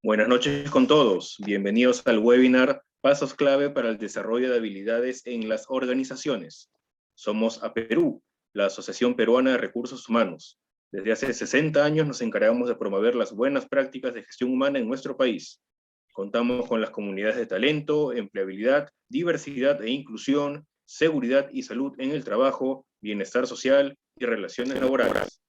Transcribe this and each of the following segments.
Buenas noches con todos. Bienvenidos al webinar Pasos clave para el desarrollo de habilidades en las organizaciones. Somos APERU, la Asociación Peruana de Recursos Humanos. Desde hace 60 años nos encargamos de promover las buenas prácticas de gestión humana en nuestro país. Contamos con las comunidades de talento, empleabilidad, diversidad e inclusión, seguridad y salud en el trabajo, bienestar social y relaciones laborales.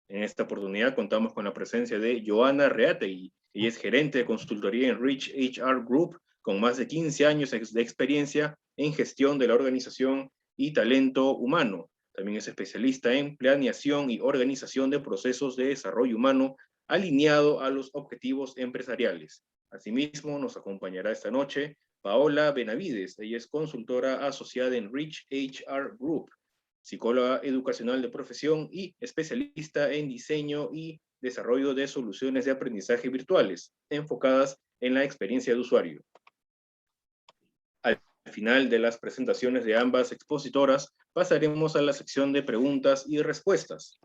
En esta oportunidad contamos con la presencia de Joana Reategui. Ella es gerente de consultoría en Rich HR Group, con más de 15 años de experiencia en gestión de la organización y talento humano. También es especialista en planeación y organización de procesos de desarrollo humano alineado a los objetivos empresariales. Asimismo, nos acompañará esta noche Paola Benavides. Ella es consultora asociada en Rich HR Group, psicóloga educacional de profesión y especialista en diseño y desarrollo de soluciones de aprendizaje virtuales, enfocadas en la experiencia de usuario. Al final de las presentaciones de ambas expositoras, pasaremos a la sección de preguntas y respuestas.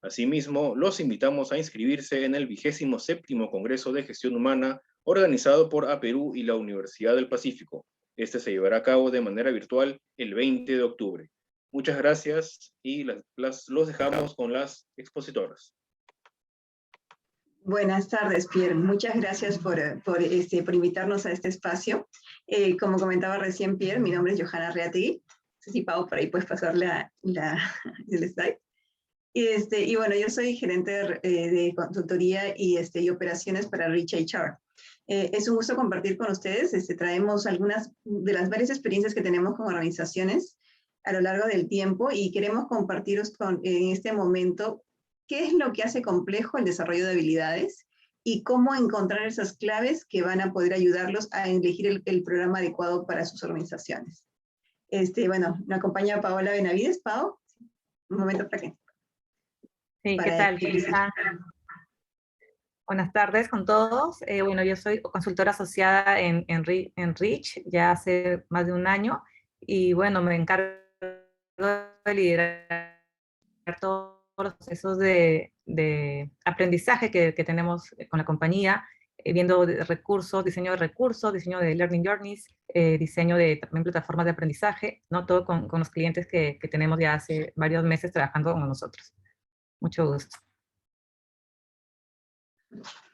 Asimismo, los invitamos a inscribirse en el 27º Congreso de Gestión Humana, organizado por APERU y la Universidad del Pacífico. Este se llevará a cabo de manera virtual el 20 de octubre. Muchas gracias y los dejamos con las expositoras. Buenas tardes, Pierre. Muchas gracias por invitarnos a este espacio. Como comentaba recién Pierre, mi nombre es Joana Reategui. No sé si Pau por ahí puedes pasar el slide. Y bueno, yo soy gerente de consultoría y operaciones para Rich HR. Es un gusto compartir con ustedes. Traemos algunas de las varias experiencias que tenemos con organizaciones a lo largo del tiempo y queremos compartiros en este momento qué es lo que hace complejo el desarrollo de habilidades y cómo encontrar esas claves que van a poder ayudarlos a elegir el programa adecuado para sus organizaciones. Bueno, me acompaña Paola Benavides. Pau, un momento para que... Sí, ¿qué tal? Buenas tardes con todos. Bueno, yo soy consultora asociada en Rich ya hace más de un año y bueno, me encargo de liderar todos los procesos de aprendizaje que tenemos con la compañía, viendo recursos, diseño de learning journeys, diseño de también plataformas de aprendizaje, ¿no? Todo con los clientes que tenemos ya hace varios meses trabajando con nosotros. Mucho gusto.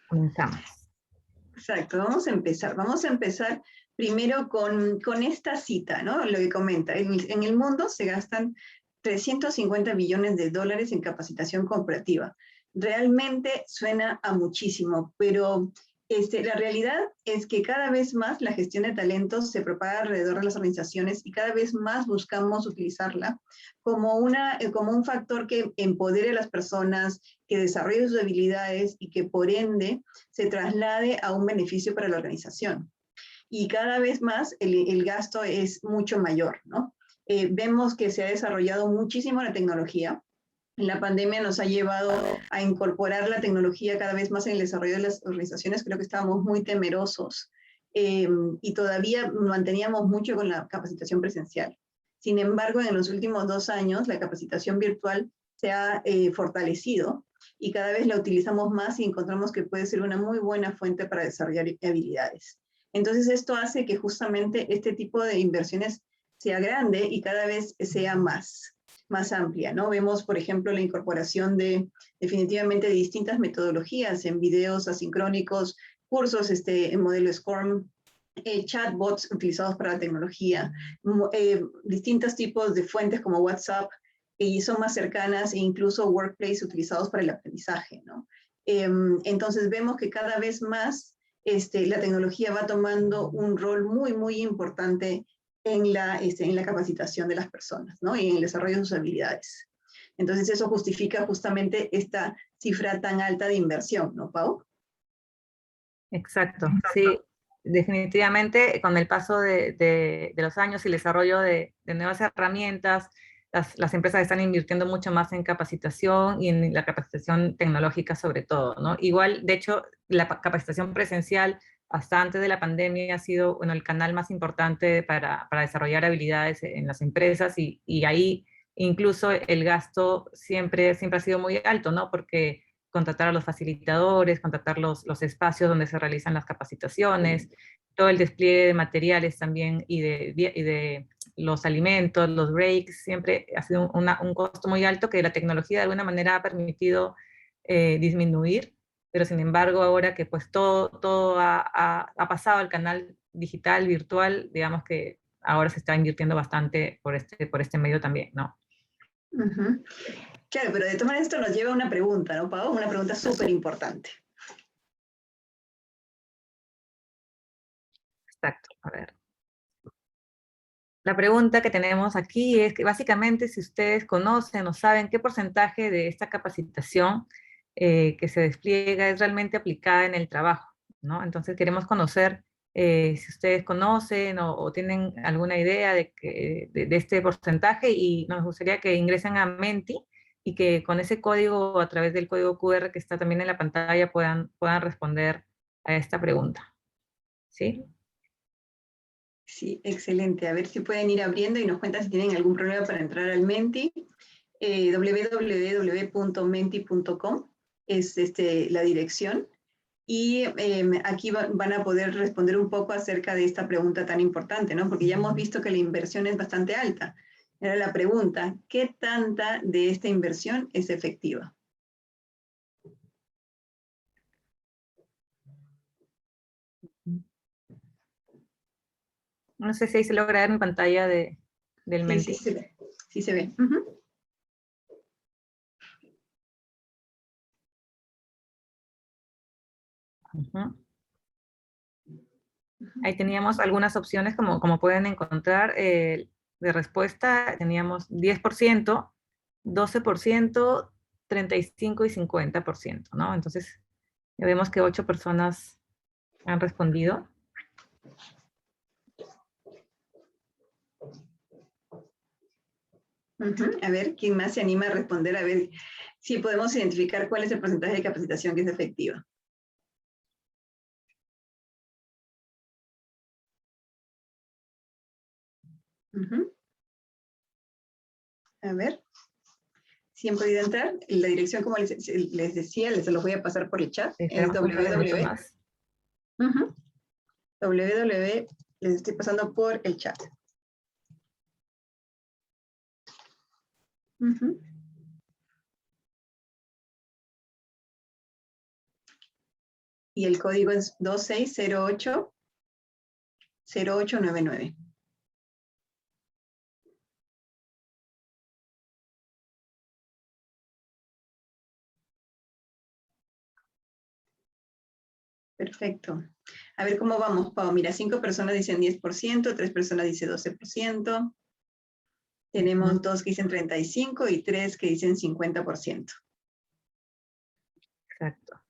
Comenzamos. Exacto, vamos a empezar. Vamos a empezar primero con esta cita, ¿no? Lo que comenta. En el mundo se gastan 350 billones de dólares en capacitación corporativa. Realmente suena a muchísimo, pero la realidad es que cada vez más la gestión de talentos se propaga alrededor de las organizaciones y cada vez más buscamos utilizarla como un factor que empodere a las personas, que desarrolle sus habilidades y que por ende se traslade a un beneficio para la organización. Y cada vez más el gasto es mucho mayor, ¿no? Vemos que se ha desarrollado muchísimo la tecnología. La pandemia nos ha llevado a incorporar la tecnología cada vez más en el desarrollo de las organizaciones. Creo que estábamos muy temerosos y todavía manteníamos mucho con la capacitación presencial. Sin embargo, en los últimos 2 años, la capacitación virtual se ha fortalecido y cada vez la utilizamos más y encontramos que puede ser una muy buena fuente para desarrollar habilidades. Entonces, esto hace que justamente este tipo de inversiones sea grande y cada vez sea más amplia, ¿no? Vemos, por ejemplo, la incorporación definitivamente de distintas metodologías en videos asincrónicos, cursos en modelo SCORM, chatbots utilizados para la tecnología, distintos tipos de fuentes como WhatsApp, y son más cercanas, e incluso workplace utilizados para el aprendizaje, ¿no? Entonces vemos que cada vez más la tecnología va tomando un rol muy, muy importante en la capacitación de las personas, ¿no? Y en el desarrollo de sus habilidades. Entonces eso justifica justamente esta cifra tan alta de inversión, ¿no, Pau? Exacto, sí, definitivamente con el paso de los años y el desarrollo de nuevas herramientas, las empresas están invirtiendo mucho más en capacitación y en la capacitación tecnológica sobre todo, ¿no? Igual, de hecho, la capacitación presencial hasta antes de la pandemia ha sido, bueno, el canal más importante para desarrollar habilidades en las empresas y ahí incluso el gasto siempre ha sido muy alto, ¿no? Porque contratar a los facilitadores, contratar los espacios donde se realizan las capacitaciones, todo el despliegue de materiales también y de los alimentos, los breaks, siempre ha sido un costo muy alto que la tecnología de alguna manera ha permitido disminuir, pero sin embargo ahora que pues todo ha pasado al canal digital, virtual, digamos que ahora se está invirtiendo bastante por este medio también, ¿no? Uh-huh. Claro, pero de todas maneras esto nos lleva a una pregunta, ¿no, Pau? Una pregunta súper importante. Exacto, a ver. La pregunta que tenemos aquí es que básicamente si ustedes conocen o saben qué porcentaje de esta capacitación que se despliega es realmente aplicada en el trabajo, ¿no? Entonces queremos conocer si ustedes conocen o tienen alguna idea de este porcentaje y nos gustaría que ingresen a Menti y que con ese código, a través del código QR que está también en la pantalla, puedan responder a esta pregunta. ¿Sí? Sí, excelente. A ver si pueden ir abriendo y nos cuentan si tienen algún problema para entrar al Menti. www.menti.com es la dirección. Y aquí van a poder responder un poco acerca de esta pregunta tan importante, ¿no? Porque ya hemos visto que la inversión es bastante alta. Era la pregunta, ¿qué tanta de esta inversión es efectiva? No sé si ahí se logra ver mi pantalla del Menti. Sí se ve. Sí se ve. Uh-huh. Uh-huh. Ahí teníamos algunas opciones, como pueden encontrar, de respuesta. Teníamos 10%, 12%, 35% y 50%, ¿no? Entonces, ya vemos que 8 personas han respondido. Uh-huh. A ver, ¿quién más se anima a responder? A ver si podemos identificar cuál es el porcentaje de capacitación que es efectiva. Uh-huh. A ver, si han podido entrar. La dirección, como les decía, les los voy a pasar por el chat. Es www. Uh-huh. www. Les estoy pasando por el chat. Uh-huh. Y el código es 2608-0899. Perfecto. A ver cómo vamos, Pau. Mira, 5 personas dicen 10%, 3 personas dicen 12%. Tenemos 2 que dicen 35% y 3 que dicen 50%. Exacto.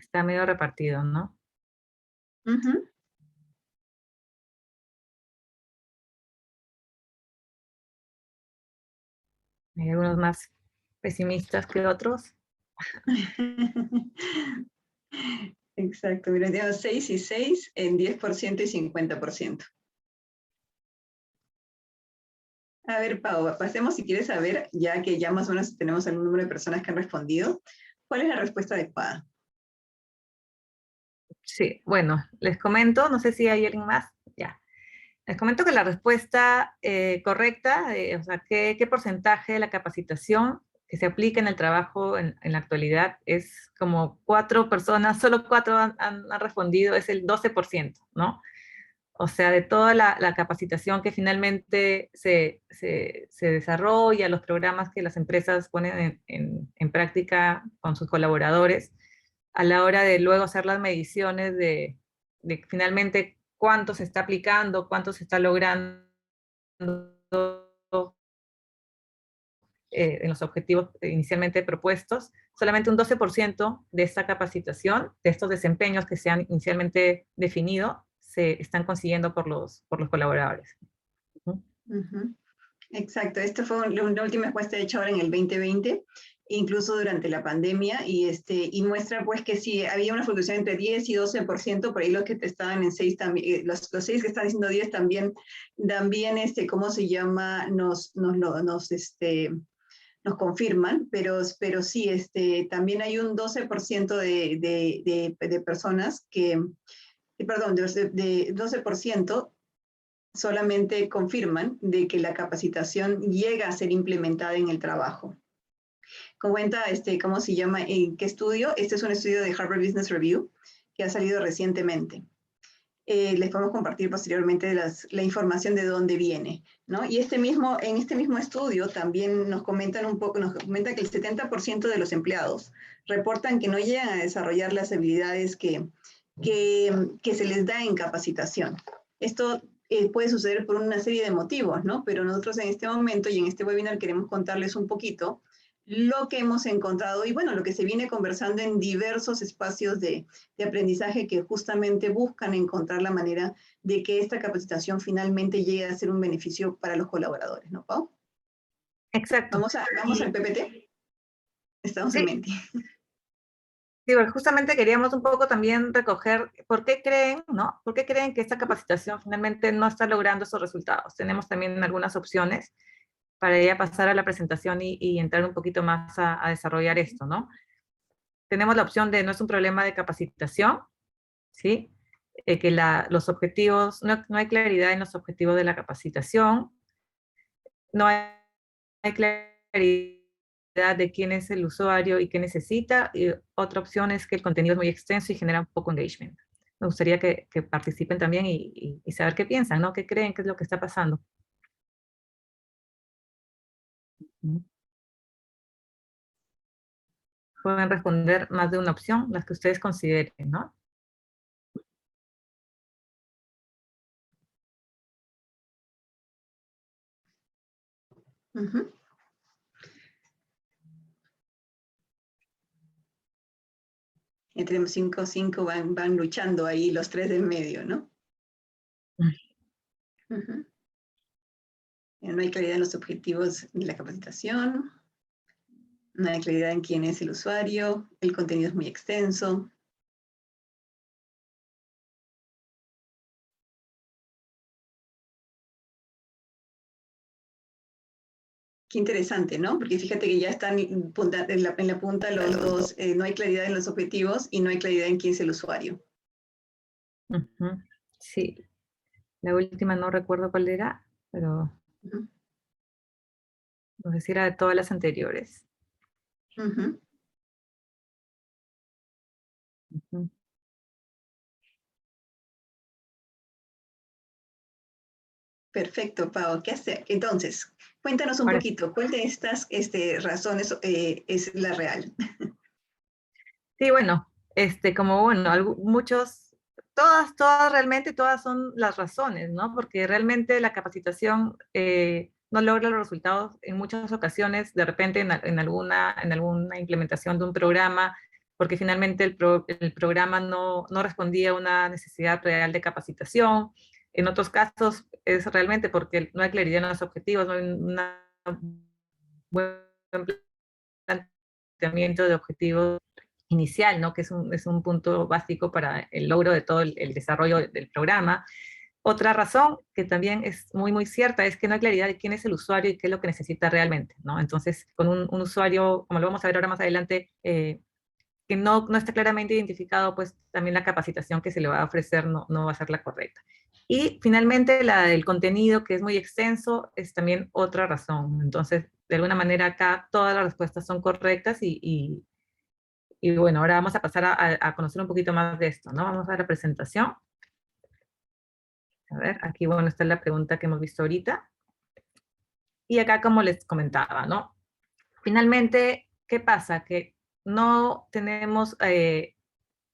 Está medio repartido, ¿no? Uh-huh. Hay algunos más pesimistas que otros. Exacto, mira, tenemos 6 y 6 en 10% y 50%. A ver, Pau, pasemos si quieres saber, ya que ya más o menos tenemos el número de personas que han respondido, ¿cuál es la respuesta adecuada? Sí, bueno, les comento, no sé si hay alguien más, ya. Les comento que la respuesta correcta, o sea, ¿qué porcentaje de la capacitación que se aplica en el trabajo en la actualidad es como 4 personas, solo 4 han respondido, es el 12%, ¿no? O sea, de toda la capacitación que finalmente se desarrolla, los programas que las empresas ponen en práctica con sus colaboradores, a la hora de luego hacer las mediciones de finalmente cuánto se está aplicando, cuánto se está logrando en los objetivos inicialmente propuestos, solamente un 12% de esta capacitación, de estos desempeños que se han inicialmente definido, se están consiguiendo por los colaboradores. Uh-huh. Exacto, esta fue una última encuesta hecha ahora en el 2020 incluso durante la pandemia, y muestra pues que sí, había una fluctuación entre 10 y 12%, por ahí los que estaban en 6 también, los 6 que están diciendo 10 también, ¿cómo se llama? Nos confirman, pero sí, también hay un 12% de personas que, perdón, de 12% solamente confirman de que la capacitación llega a ser implementada en el trabajo. Cuenta, ¿cómo se llama? ¿En qué estudio? Este es un estudio de Harvard Business Review que ha salido recientemente. Les podemos compartir posteriormente la información de dónde viene, ¿no? Y en este mismo estudio también nos comenta que el 70% de los empleados reportan que no llegan a desarrollar las habilidades que se les da en capacitación. Esto puede suceder por una serie de motivos, ¿no? Pero nosotros en este momento y en este webinar queremos contarles un poquito lo que hemos encontrado y bueno, lo que se viene conversando en diversos espacios de aprendizaje que justamente buscan encontrar la manera de que esta capacitación finalmente llegue a ser un beneficio para los colaboradores, ¿no, Pau? Exacto. Vamos al PPT. Estamos en mente. Sí, pues justamente queríamos un poco también recoger por qué creen, ¿no? ¿Por qué creen que esta capacitación finalmente no está logrando esos resultados? Tenemos también algunas opciones para ya pasar a la presentación y entrar un poquito más a desarrollar esto, ¿no? Tenemos la opción de no es un problema de capacitación, ¿sí? Que los objetivos, no hay claridad en los objetivos de la capacitación, no hay claridad de quién es el usuario y qué necesita, y otra opción es que el contenido es muy extenso y genera un poco engagement. Me gustaría que participen también y saber qué piensan, ¿no? ¿Qué creen que es lo que está pasando? Pueden responder más de una opción, las que ustedes consideren, ¿no? Uh-huh. Ya tenemos 5 van luchando ahí los 3 del medio, ¿no? Uh-huh. No hay claridad en los objetivos de la capacitación, no hay claridad en quién es el usuario, el contenido es muy extenso. Qué interesante, ¿no? Porque fíjate que ya están en la punta los dos, no hay claridad en los objetivos y no hay claridad en quién es el usuario. Uh-huh. Sí, la última no recuerdo cuál era, pero no sé si era de todas las anteriores. Uh-huh. Uh-huh. Perfecto, Pau. ¿Qué hacer? Entonces, cuéntanos un poquito, ¿cuál de estas razones es la real? Sí, bueno, como bueno, todas realmente, todas son las razones, ¿no? Porque realmente la capacitación no logra los resultados en muchas ocasiones, de repente en alguna implementación de un programa, porque finalmente el programa no respondía a una necesidad real de capacitación. En otros casos es realmente porque no hay claridad en los objetivos, no hay un buen planteamiento de objetivos inicial, ¿no? Que es un punto básico para el logro de todo el desarrollo del programa. Otra razón que también es muy, muy cierta es que no hay claridad de quién es el usuario y qué es lo que necesita realmente, ¿no? Entonces, con un usuario, como lo vamos a ver ahora más adelante, que no está claramente identificado, pues también la capacitación que se le va a ofrecer no va a ser la correcta. Y finalmente, la del contenido, que es muy extenso, es también otra razón. Entonces, de alguna manera acá todas las respuestas son correctas y bueno, ahora vamos a pasar a conocer un poquito más de esto, ¿no? Vamos a la presentación. A ver, aquí, bueno, está la pregunta que hemos visto ahorita. Y acá, como les comentaba, ¿no? Finalmente, ¿qué pasa? Que no tenemos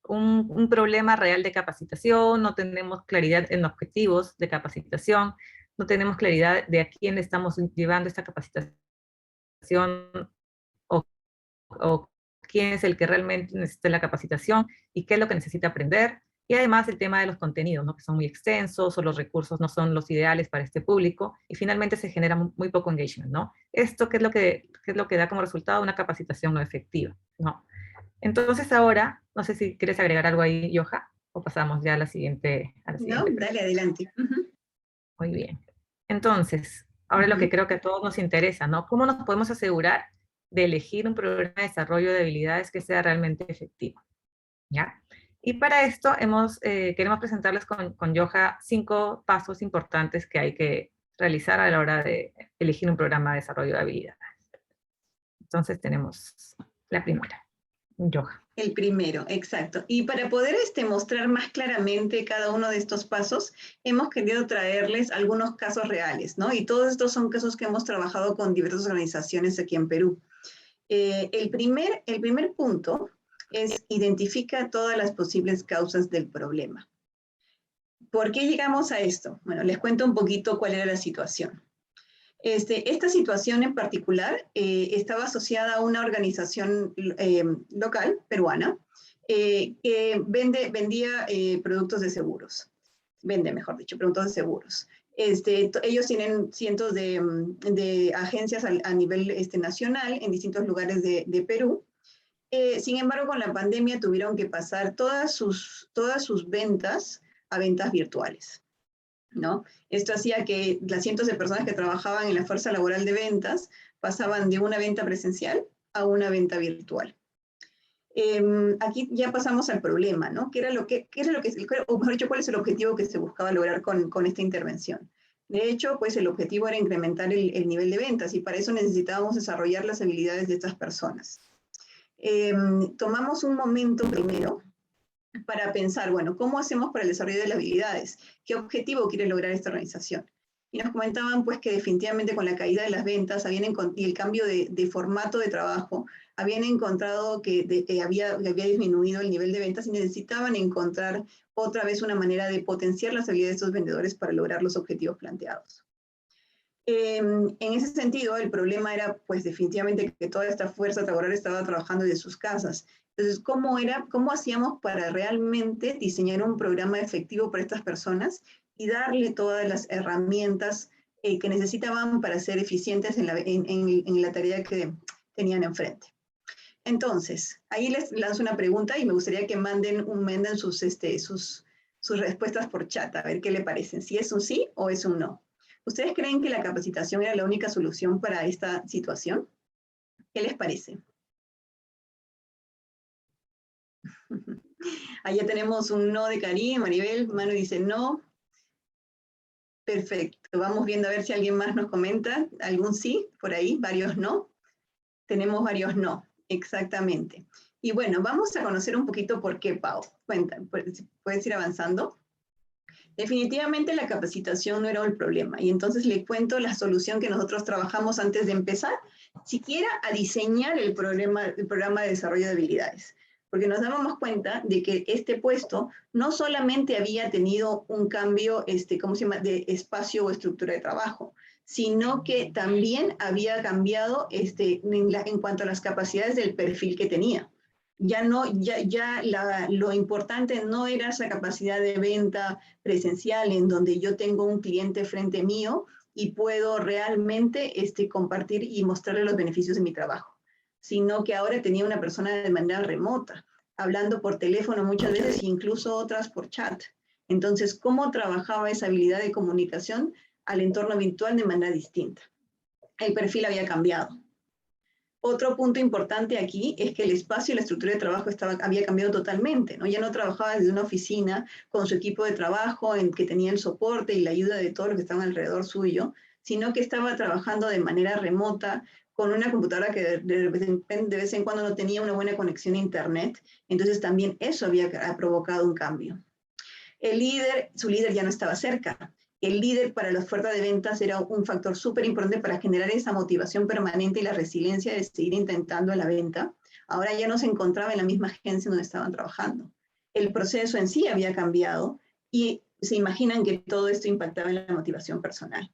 un problema real de capacitación, no tenemos claridad en objetivos de capacitación, no tenemos claridad de a quién estamos llevando esta capacitación o quién es el que realmente necesita la capacitación y qué es lo que necesita aprender. Y además el tema de los contenidos, ¿no? Que son muy extensos o los recursos no son los ideales para este público y finalmente se genera muy poco engagement, ¿no? Esto qué es lo que da como resultado una capacitación no efectiva, ¿no? Entonces ahora, no sé si quieres agregar algo ahí, Yoja, o pasamos ya a la siguiente No, pregunta. dale, adelante. Muy bien. Entonces, ahora lo que creo que a todos nos interesa, ¿no? ¿Cómo nos podemos asegurar de elegir un programa de desarrollo de habilidades que sea realmente efectivo? ¿Ya? Y para esto queremos presentarles con Yoja 5 pasos importantes que hay que realizar a la hora de elegir un programa de desarrollo de habilidades. Entonces tenemos la primera, Yoja. El primero, exacto. Y para poder mostrar más claramente cada uno de estos pasos, hemos querido traerles algunos casos reales, ¿no? Y todos estos son casos que hemos trabajado con diversas organizaciones aquí en Perú. El primer punto es identifica todas las posibles causas del problema. ¿Por qué llegamos a esto? Bueno, les cuento un poquito cuál era la situación. Esta situación en particular estaba asociada a una organización local peruana que vendía productos de seguros. Vende, mejor dicho, productos de seguros. Ellos tienen cientos de agencias a nivel nacional en distintos lugares de Perú. Sin embargo, con la pandemia tuvieron que pasar todas sus ventas a ventas virtuales, ¿no? Esto hacía que las cientos de personas que trabajaban en la fuerza laboral de ventas pasaban de una venta presencial a una venta virtual. Aquí ya pasamos al problema, ¿no? O mejor dicho, ¿cuál es el objetivo que se buscaba lograr con esta intervención? De hecho, pues el objetivo era incrementar el nivel de ventas y para eso necesitábamos desarrollar las habilidades de estas personas. Tomamos un momento primero para pensar, bueno, ¿cómo hacemos para el desarrollo de las habilidades? ¿Qué objetivo quiere lograr esta organización? Y nos comentaban pues que definitivamente con la caída de las ventas y el cambio de formato de trabajo, habían encontrado que había disminuido el nivel de ventas y necesitaban encontrar otra vez una manera de potenciar las habilidades de estos vendedores para lograr los objetivos planteados. En ese sentido, el problema era, pues, definitivamente que toda esta fuerza laboral estaba trabajando desde sus casas. Entonces, ¿cómo hacíamos para realmente diseñar un programa efectivo para estas personas y darle todas las herramientas que necesitaban para ser eficientes en la tarea que tenían enfrente? Entonces, ahí les lanzo una pregunta y me gustaría que manden sus respuestas por chat, a ver qué le parecen, si es un sí o es un no. ¿Ustedes creen que la capacitación era la única solución para esta situación? ¿Qué les parece? Allá tenemos un no de Karim, Maribel, Manu dice no. Perfecto, vamos viendo a ver si alguien más nos comenta. ¿Algún sí? Por ahí, varios no. Tenemos varios no, exactamente. Y bueno, vamos a conocer un poquito por qué, Pau. Cuenta, ¿puedes ir avanzando? Definitivamente la capacitación no era el problema y entonces le cuento la solución que nosotros trabajamos antes de empezar, siquiera a diseñar el programa de desarrollo de habilidades, porque nos dábamos cuenta de que este puesto no solamente había tenido un cambio, ¿cómo se llama?, de espacio o estructura de trabajo, sino que también había cambiado en cuanto a las capacidades del perfil que tenía. Lo importante no era esa capacidad de venta presencial en donde yo tengo un cliente frente mío y puedo realmente compartir y mostrarle los beneficios de mi trabajo, sino que ahora tenía una persona de manera remota, hablando por teléfono muchas veces e incluso otras por chat. Entonces, ¿cómo trabajaba esa habilidad de comunicación al entorno virtual de manera distinta? El perfil había cambiado. Otro punto importante aquí es que el espacio y la estructura de trabajo había cambiado totalmente, ¿no? Ya no trabajaba desde una oficina con su equipo de trabajo en que tenía el soporte y la ayuda de todos los que estaban alrededor suyo, sino que estaba trabajando de manera remota con una computadora que de vez en cuando no tenía una buena conexión a internet. Entonces también eso había provocado un cambio. Su líder ya no estaba cerca. El líder para la oferta de ventas era un factor súper importante para generar esa motivación permanente y la resiliencia de seguir intentando la venta. Ahora ya no se encontraba en la misma agencia donde estaban trabajando. El proceso en sí había cambiado y se imaginan que todo esto impactaba en la motivación personal.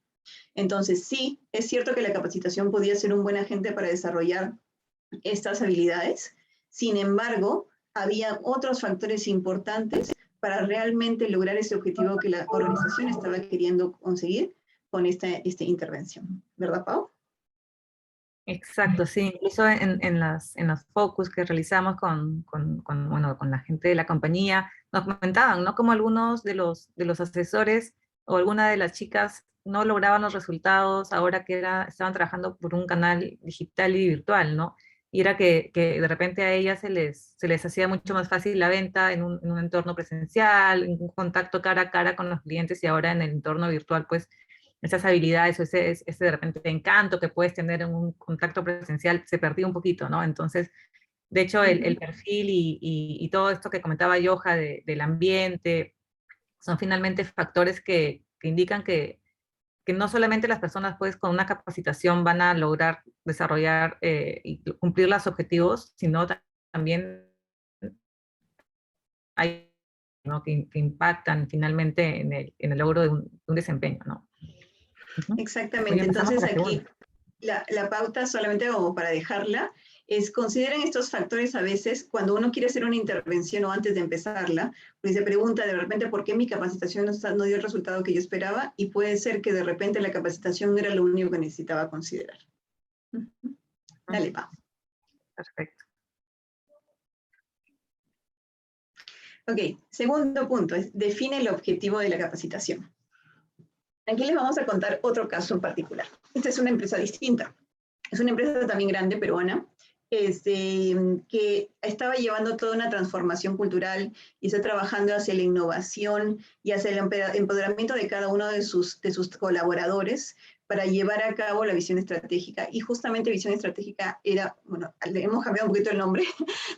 Entonces, sí, es cierto que la capacitación podía ser un buen agente para desarrollar estas habilidades. Sin embargo, había otros factores importantes para realmente lograr ese objetivo que la organización estaba queriendo conseguir con esta intervención. ¿Verdad, Pau? Exacto, sí. Incluso en los focus que realizamos bueno, con la gente de la compañía, nos comentaban, ¿no? Como algunos de los asesores o alguna de las chicas no lograban los resultados ahora que estaban trabajando por un canal digital y virtual, ¿no? Y era que de repente a ellas se les hacía mucho más fácil la venta en un entorno presencial, en un contacto cara a cara con los clientes, y ahora en el entorno virtual, pues esas habilidades o ese de repente encanto que puedes tener en un contacto presencial se perdió un poquito, ¿no? Entonces, de hecho, el perfil y todo esto que comentaba Yoja del ambiente son finalmente factores que indican que no solamente las personas pues con una capacitación van a lograr desarrollar y cumplir los objetivos, sino también hay, ¿no? Que impactan finalmente en el logro de un desempeño, ¿no? Muy Exactamente. bien, pasamos a Entonces la aquí segunda. la pauta, solamente como para dejarla, es consideren estos factores a veces cuando uno quiere hacer una intervención o antes de empezarla, pues se pregunta de repente por qué mi capacitación no dio el resultado que yo esperaba, y puede ser que de repente la capacitación no era lo único que necesitaba considerar. Dale, Pau. Perfecto. Ok, segundo punto es define el objetivo de la capacitación. Aquí les vamos a contar otro caso en particular. Esta es una empresa distinta. Es una empresa también grande, peruana, que estaba llevando toda una transformación cultural y está trabajando hacia la innovación y hacia el empoderamiento de cada uno de sus colaboradores para llevar a cabo la visión estratégica. Y justamente visión estratégica era, bueno, le hemos cambiado un poquito el nombre,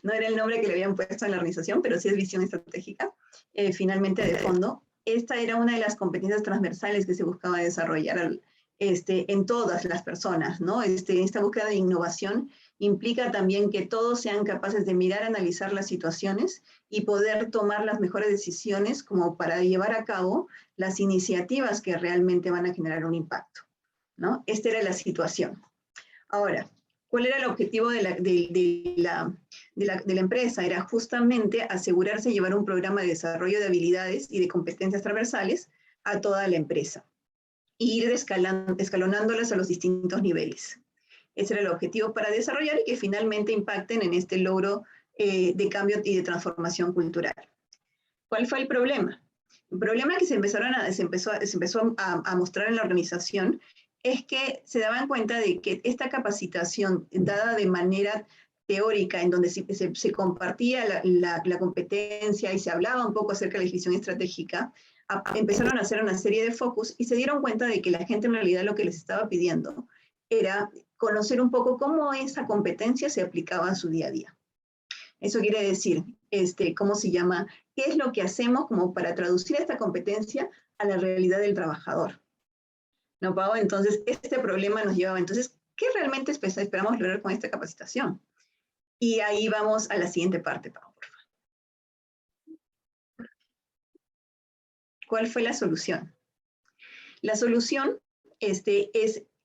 no era el nombre que le habían puesto en la organización, pero sí es visión estratégica, finalmente de fondo. Esta era una de las competencias transversales que se buscaba desarrollar en todas las personas, ¿no? Esta búsqueda de innovación implica también que todos sean capaces de mirar, analizar las situaciones y poder tomar las mejores decisiones como para llevar a cabo las iniciativas que realmente van a generar un impacto, ¿no? Esta era la situación. Ahora, ¿cuál era el objetivo de la empresa? Era justamente asegurarse de llevar un programa de desarrollo de habilidades y de competencias transversales a toda la empresa e ir escalonándolas a los distintos niveles. Ese era el objetivo para desarrollar y que finalmente impacten en este logro de cambio y de transformación cultural. ¿Cuál fue el problema? El problema que se empezó a mostrar en la organización es que se daban cuenta de que esta capacitación dada de manera teórica, en donde se compartía la competencia y se hablaba un poco acerca de la visión estratégica, empezaron a hacer una serie de focus y se dieron cuenta de que la gente en realidad lo que les estaba pidiendo era conocer un poco cómo esa competencia se aplicaba a su día a día. Eso quiere decir, ¿cómo se llama? ¿Qué es lo que hacemos como para traducir esta competencia a la realidad del trabajador? ¿No, Pau? Entonces, este problema nos llevaba. Entonces, ¿qué realmente esperamos lograr con esta capacitación? Y ahí vamos a la siguiente parte, Pau, por favor. ¿Cuál fue la solución? La solución es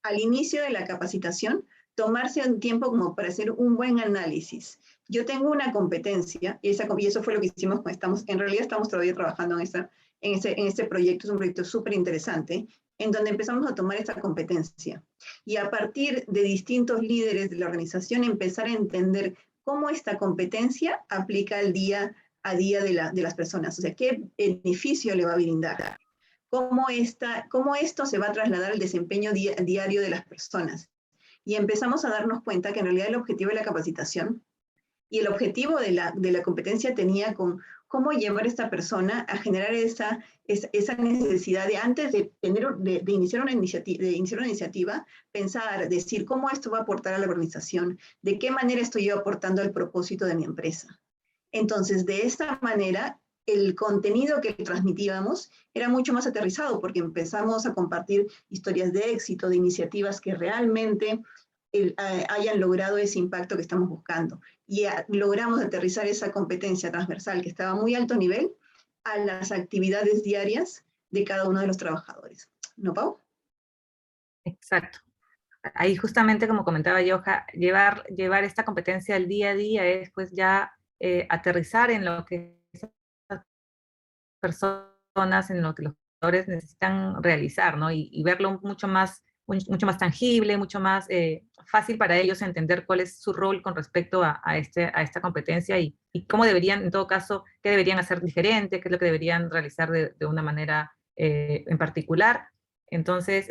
al inicio de la capacitación tomarse un tiempo como para hacer un buen análisis. Yo tengo una competencia, y eso fue lo que hicimos en realidad estamos todavía trabajando en este proyecto, es un proyecto súper interesante, en donde empezamos a tomar esta competencia. Y a partir de distintos líderes de la organización, empezar a entender cómo esta competencia aplica al día a día de las personas, o sea, qué beneficio le va a brindar. Cómo esto se va a trasladar al desempeño diario de las personas. Y empezamos a darnos cuenta que en realidad el objetivo de la capacitación y el objetivo de la competencia tenía con cómo llevar a esta persona a generar esa necesidad de antes de iniciar una iniciativa, pensar, decir cómo esto va a aportar a la organización, de qué manera estoy yo aportando al propósito de mi empresa. Entonces, de esta manera, el contenido que transmitíamos era mucho más aterrizado porque empezamos a compartir historias de éxito, de iniciativas que realmente hayan logrado ese impacto que estamos buscando. Y logramos aterrizar esa competencia transversal que estaba a muy alto nivel a las actividades diarias de cada uno de los trabajadores. ¿No, Pau? Exacto. Ahí justamente, como comentaba Yoja, llevar esta competencia al día a día es pues ya aterrizar en lo que personas, en lo que los colaboradores necesitan realizar, ¿no? Y verlo mucho más tangible, mucho más fácil para ellos entender cuál es su rol con respecto a esta competencia y cómo deberían, en todo caso, qué deberían hacer diferente, qué es lo que deberían realizar de una manera en particular. Entonces,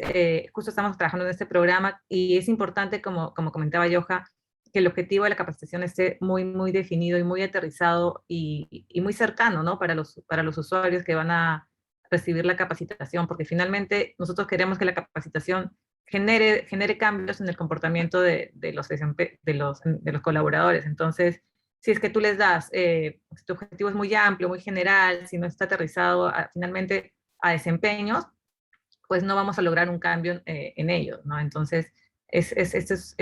justo estamos trabajando en este programa y es importante, como comentaba Yoja, que el objetivo de la capacitación esté muy definido y muy aterrizado y muy cercano, ¿no? Para los usuarios que van a recibir la capacitación, porque finalmente nosotros queremos que la capacitación genere cambios en el comportamiento de los colaboradores. Entonces, si es que tú les das, si tu objetivo es muy amplio, muy general, si no está aterrizado finalmente a desempeños, pues no vamos a lograr un cambio en ellos, ¿no? Entonces, esta es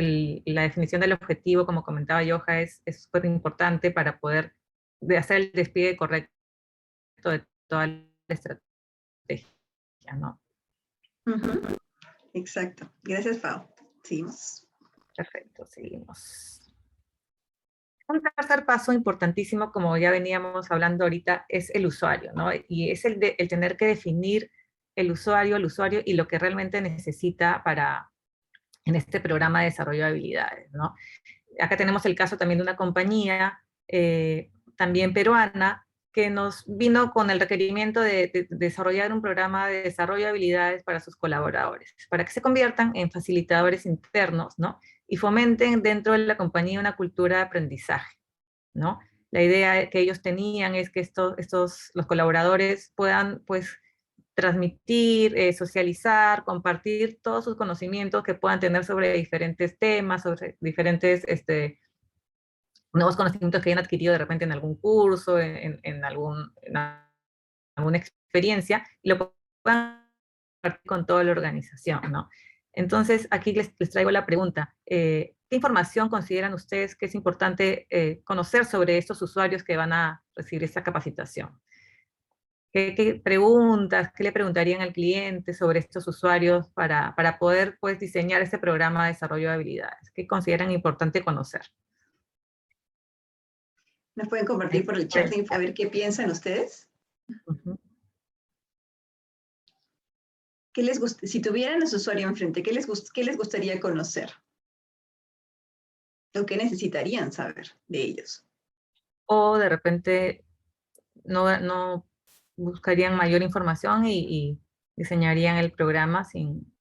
la definición del objetivo, como comentaba Yoja, es súper importante para poder hacer el despliegue correcto de toda la estrategia, ¿no? Exacto. Gracias, Pau. Seguimos. Perfecto, seguimos. Un tercer paso importantísimo, como ya veníamos hablando ahorita, es el usuario, ¿no? Y es el tener que definir el usuario y lo que realmente necesita en este programa de desarrollo de habilidades, ¿no? Acá tenemos el caso también de una compañía, también peruana, que nos vino con el requerimiento de desarrollar un programa de desarrollo de habilidades para sus colaboradores, para que se conviertan en facilitadores internos, ¿no? Y fomenten dentro de la compañía una cultura de aprendizaje, ¿no? La idea que ellos tenían es que los colaboradores puedan, pues, transmitir, socializar, compartir todos sus conocimientos que puedan tener sobre diferentes temas, sobre diferentes nuevos conocimientos que hayan adquirido de repente en algún curso, en alguna experiencia, y lo puedan compartir con toda la organización, ¿no? Entonces, aquí les traigo la pregunta. ¿Qué información consideran ustedes que es importante conocer sobre estos usuarios que van a recibir esta capacitación? ¿Qué preguntas, qué le preguntarían al cliente sobre estos usuarios para poder, pues, diseñar este programa de desarrollo de habilidades? ¿Qué consideran importante conocer? ¿Nos pueden compartir por el chat a ver qué piensan ustedes? Uh-huh. ¿Qué les gusta? Si tuvieran a su usuario enfrente, ¿qué les gustaría conocer? ¿O qué necesitarían saber de ellos? O de repente no buscarían mayor información y diseñarían el programa sin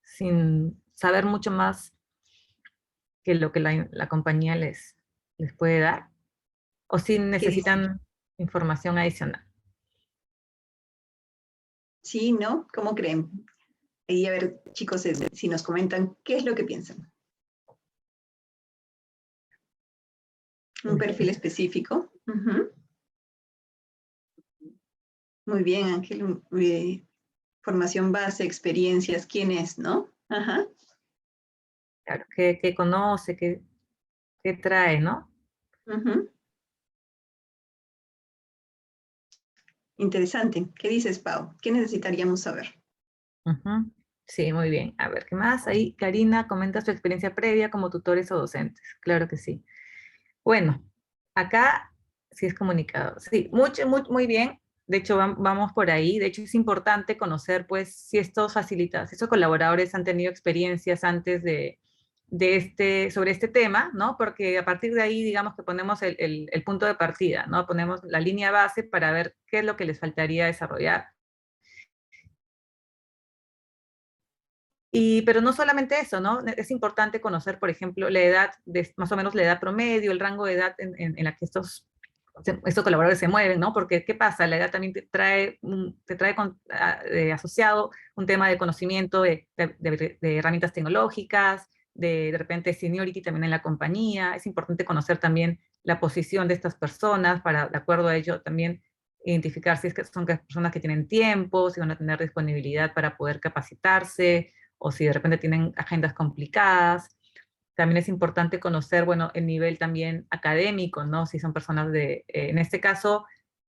saber mucho más que lo que la compañía les puede dar, o si necesitan información adicional. Sí, ¿no? ¿Cómo creen? Y a ver, chicos, si nos comentan qué es lo que piensan. Un perfil específico. Muy bien, Ángel. Formación base, experiencias, ¿quién es, no? Ajá. Claro, que conoce, que trae, ¿no? Interesante. ¿Qué dices, Pau? ¿Qué necesitaríamos saber? Sí, muy bien. A ver, ¿qué más? Ahí Karina comenta su experiencia previa como tutores o docentes. Claro que sí. Bueno, acá sí es comunicado. Sí, muy bien. De hecho, vamos por ahí. De hecho, es importante conocer, pues, si estos colaboradores han tenido experiencias antes sobre este tema, ¿no? Porque a partir de ahí, digamos que ponemos el punto de partida, ¿no? Ponemos la línea base para ver qué es lo que les faltaría desarrollar. Pero no solamente eso, ¿no? Es importante conocer, por ejemplo, la edad, más o menos la edad promedio, el rango de edad en la que estos colaboradores se mueven, ¿no? Porque, ¿qué pasa? La edad también te trae asociado un tema de conocimiento de herramientas tecnológicas, de repente seniority también en la compañía. Es importante conocer también la posición de estas personas para, de acuerdo a ello, también identificar si es que son personas que tienen tiempo, si van a tener disponibilidad para poder capacitarse, o si de repente tienen agendas complicadas. También es importante conocer, bueno, el nivel también académico, ¿no? Si son personas en este caso,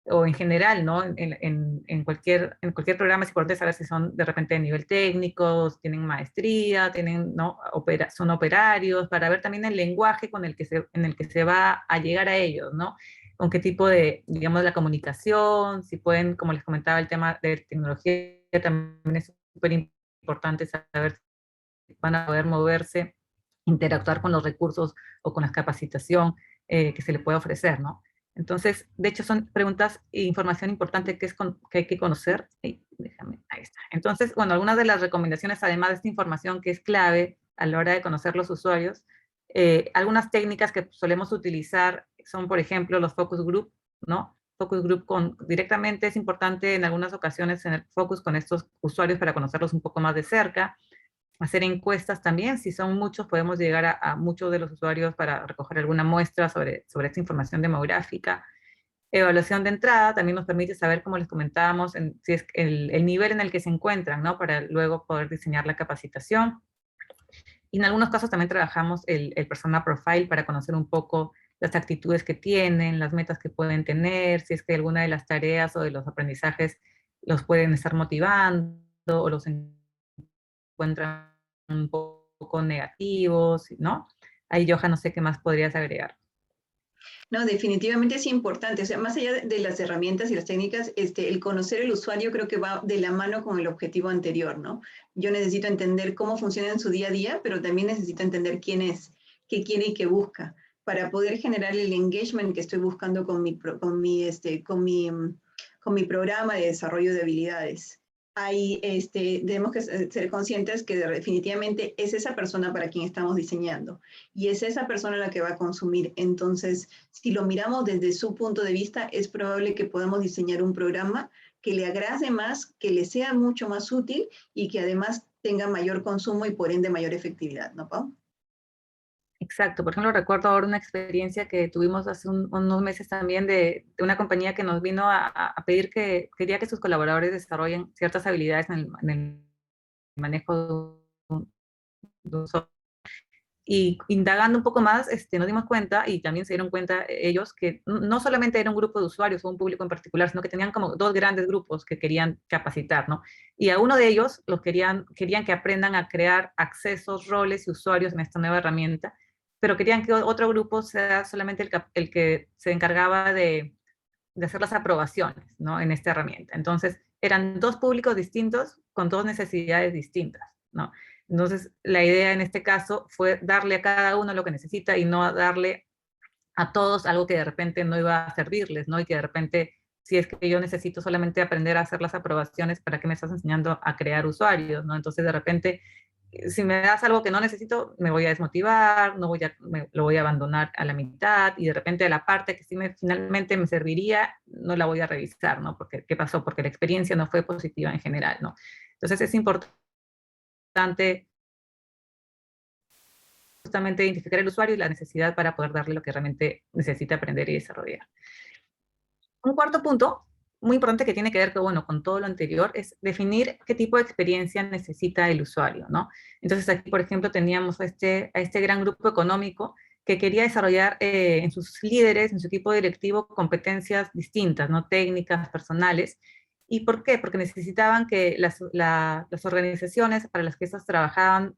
o en general, ¿no? En cualquier programa es importante saber si son de repente de nivel técnico, si tienen maestría, ¿no? Son operarios, para ver también el lenguaje en el que se va a llegar a ellos, ¿no? con qué tipo de, digamos, la comunicación, si pueden, como les comentaba, el tema de tecnología también es súper importante saber si van a poder moverse, interactuar con los recursos o con la capacitación que se le puede ofrecer, ¿no? Entonces, de hecho, son preguntas e información importante que hay que conocer. Ahí está. Entonces, bueno, algunas de las recomendaciones, además de esta información que es clave a la hora de conocer los usuarios, algunas técnicas que solemos utilizar son, por ejemplo, los focus group, ¿no? Focus group directamente es importante en algunas ocasiones tener focus con estos usuarios para conocerlos un poco más de cerca. Hacer encuestas también, si son muchos, podemos llegar a muchos de los usuarios para recoger alguna muestra sobre esta información demográfica. Evaluación de entrada también nos permite saber, como les comentábamos, si es el nivel en el que se encuentran, ¿no? Para luego poder diseñar la capacitación. Y en algunos casos también trabajamos el persona profile para conocer un poco las actitudes que tienen, las metas que pueden tener, si es que alguna de las tareas o de los aprendizajes los pueden estar motivando o los encuentran un poco negativos, ¿no? Ahí, Johan, no sé qué más podrías agregar. No, definitivamente es importante. O sea, más allá de las herramientas y las técnicas, el conocer el usuario creo que va de la mano con el objetivo anterior, ¿no? Yo necesito entender cómo funciona en su día a día, pero también necesito entender quién es, qué quiere y qué busca, para poder generar el engagement que estoy buscando con mi programa de desarrollo de habilidades. Ahí tenemos que ser conscientes que definitivamente es esa persona para quien estamos diseñando y es esa persona la que va a consumir. Entonces, si lo miramos desde su punto de vista, es probable que podamos diseñar un programa que le agrade más, que le sea mucho más útil y que además tenga mayor consumo y por ende mayor efectividad, ¿no, Pau? Exacto, por ejemplo, recuerdo ahora una experiencia que tuvimos hace unos meses también de una compañía que nos vino a pedir que quería que sus colaboradores desarrollen ciertas habilidades en el manejo de un software. Y indagando un poco más, nos dimos cuenta, y también se dieron cuenta ellos, que no solamente era un grupo de usuarios o un público en particular, sino que tenían como dos grandes grupos que querían capacitar, ¿no? Y a uno de ellos querían que aprendan a crear accesos, roles y usuarios en esta nueva herramienta, pero querían que otro grupo sea solamente el que se encargaba de hacer las aprobaciones, ¿no? En esta herramienta. Entonces, eran dos públicos distintos con dos necesidades distintas, ¿no? Entonces, la idea en este caso fue darle a cada uno lo que necesita y no darle a todos algo que de repente no iba a servirles, ¿no? Y que de repente, si es que yo necesito solamente aprender a hacer las aprobaciones, ¿para qué me estás enseñando a crear usuarios, ¿no? Entonces, de repente, si me das algo que no necesito, me voy a desmotivar, lo voy a abandonar a la mitad y de repente la parte que sí finalmente me serviría, no la voy a revisar, ¿no? Porque, ¿qué pasó? Porque la experiencia no fue positiva en general, ¿no? Entonces es importante justamente identificar el usuario y la necesidad para poder darle lo que realmente necesita aprender y desarrollar. Un cuarto punto muy importante que tiene que ver con todo lo anterior es definir qué tipo de experiencia necesita el usuario, ¿no? Entonces aquí, por ejemplo, teníamos a este gran grupo económico que quería desarrollar en sus líderes, en su equipo directivo, competencias distintas, ¿no? Técnicas, personales. ¿Y por qué? Porque necesitaban que las organizaciones para las que estas trabajaban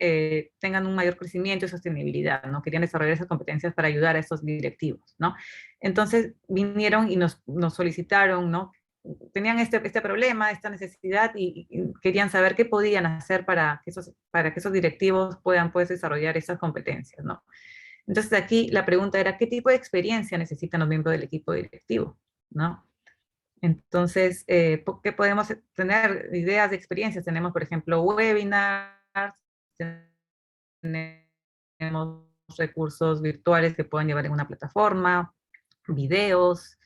tengan un mayor crecimiento y sostenibilidad, ¿no? Querían desarrollar esas competencias para ayudar a estos directivos, ¿no? Entonces vinieron y nos solicitaron, ¿no? Tenían este problema, esta necesidad y querían saber qué podían hacer para que esos directivos puedan pues, desarrollar esas competencias, ¿no? Entonces aquí la pregunta era, ¿qué tipo de experiencia necesitan los miembros del equipo directivo, ¿no? Entonces, ¿qué podemos tener? Ideas de experiencias. Tenemos, por ejemplo, webinars, tenemos recursos virtuales que puedan llevar en una plataforma, videos,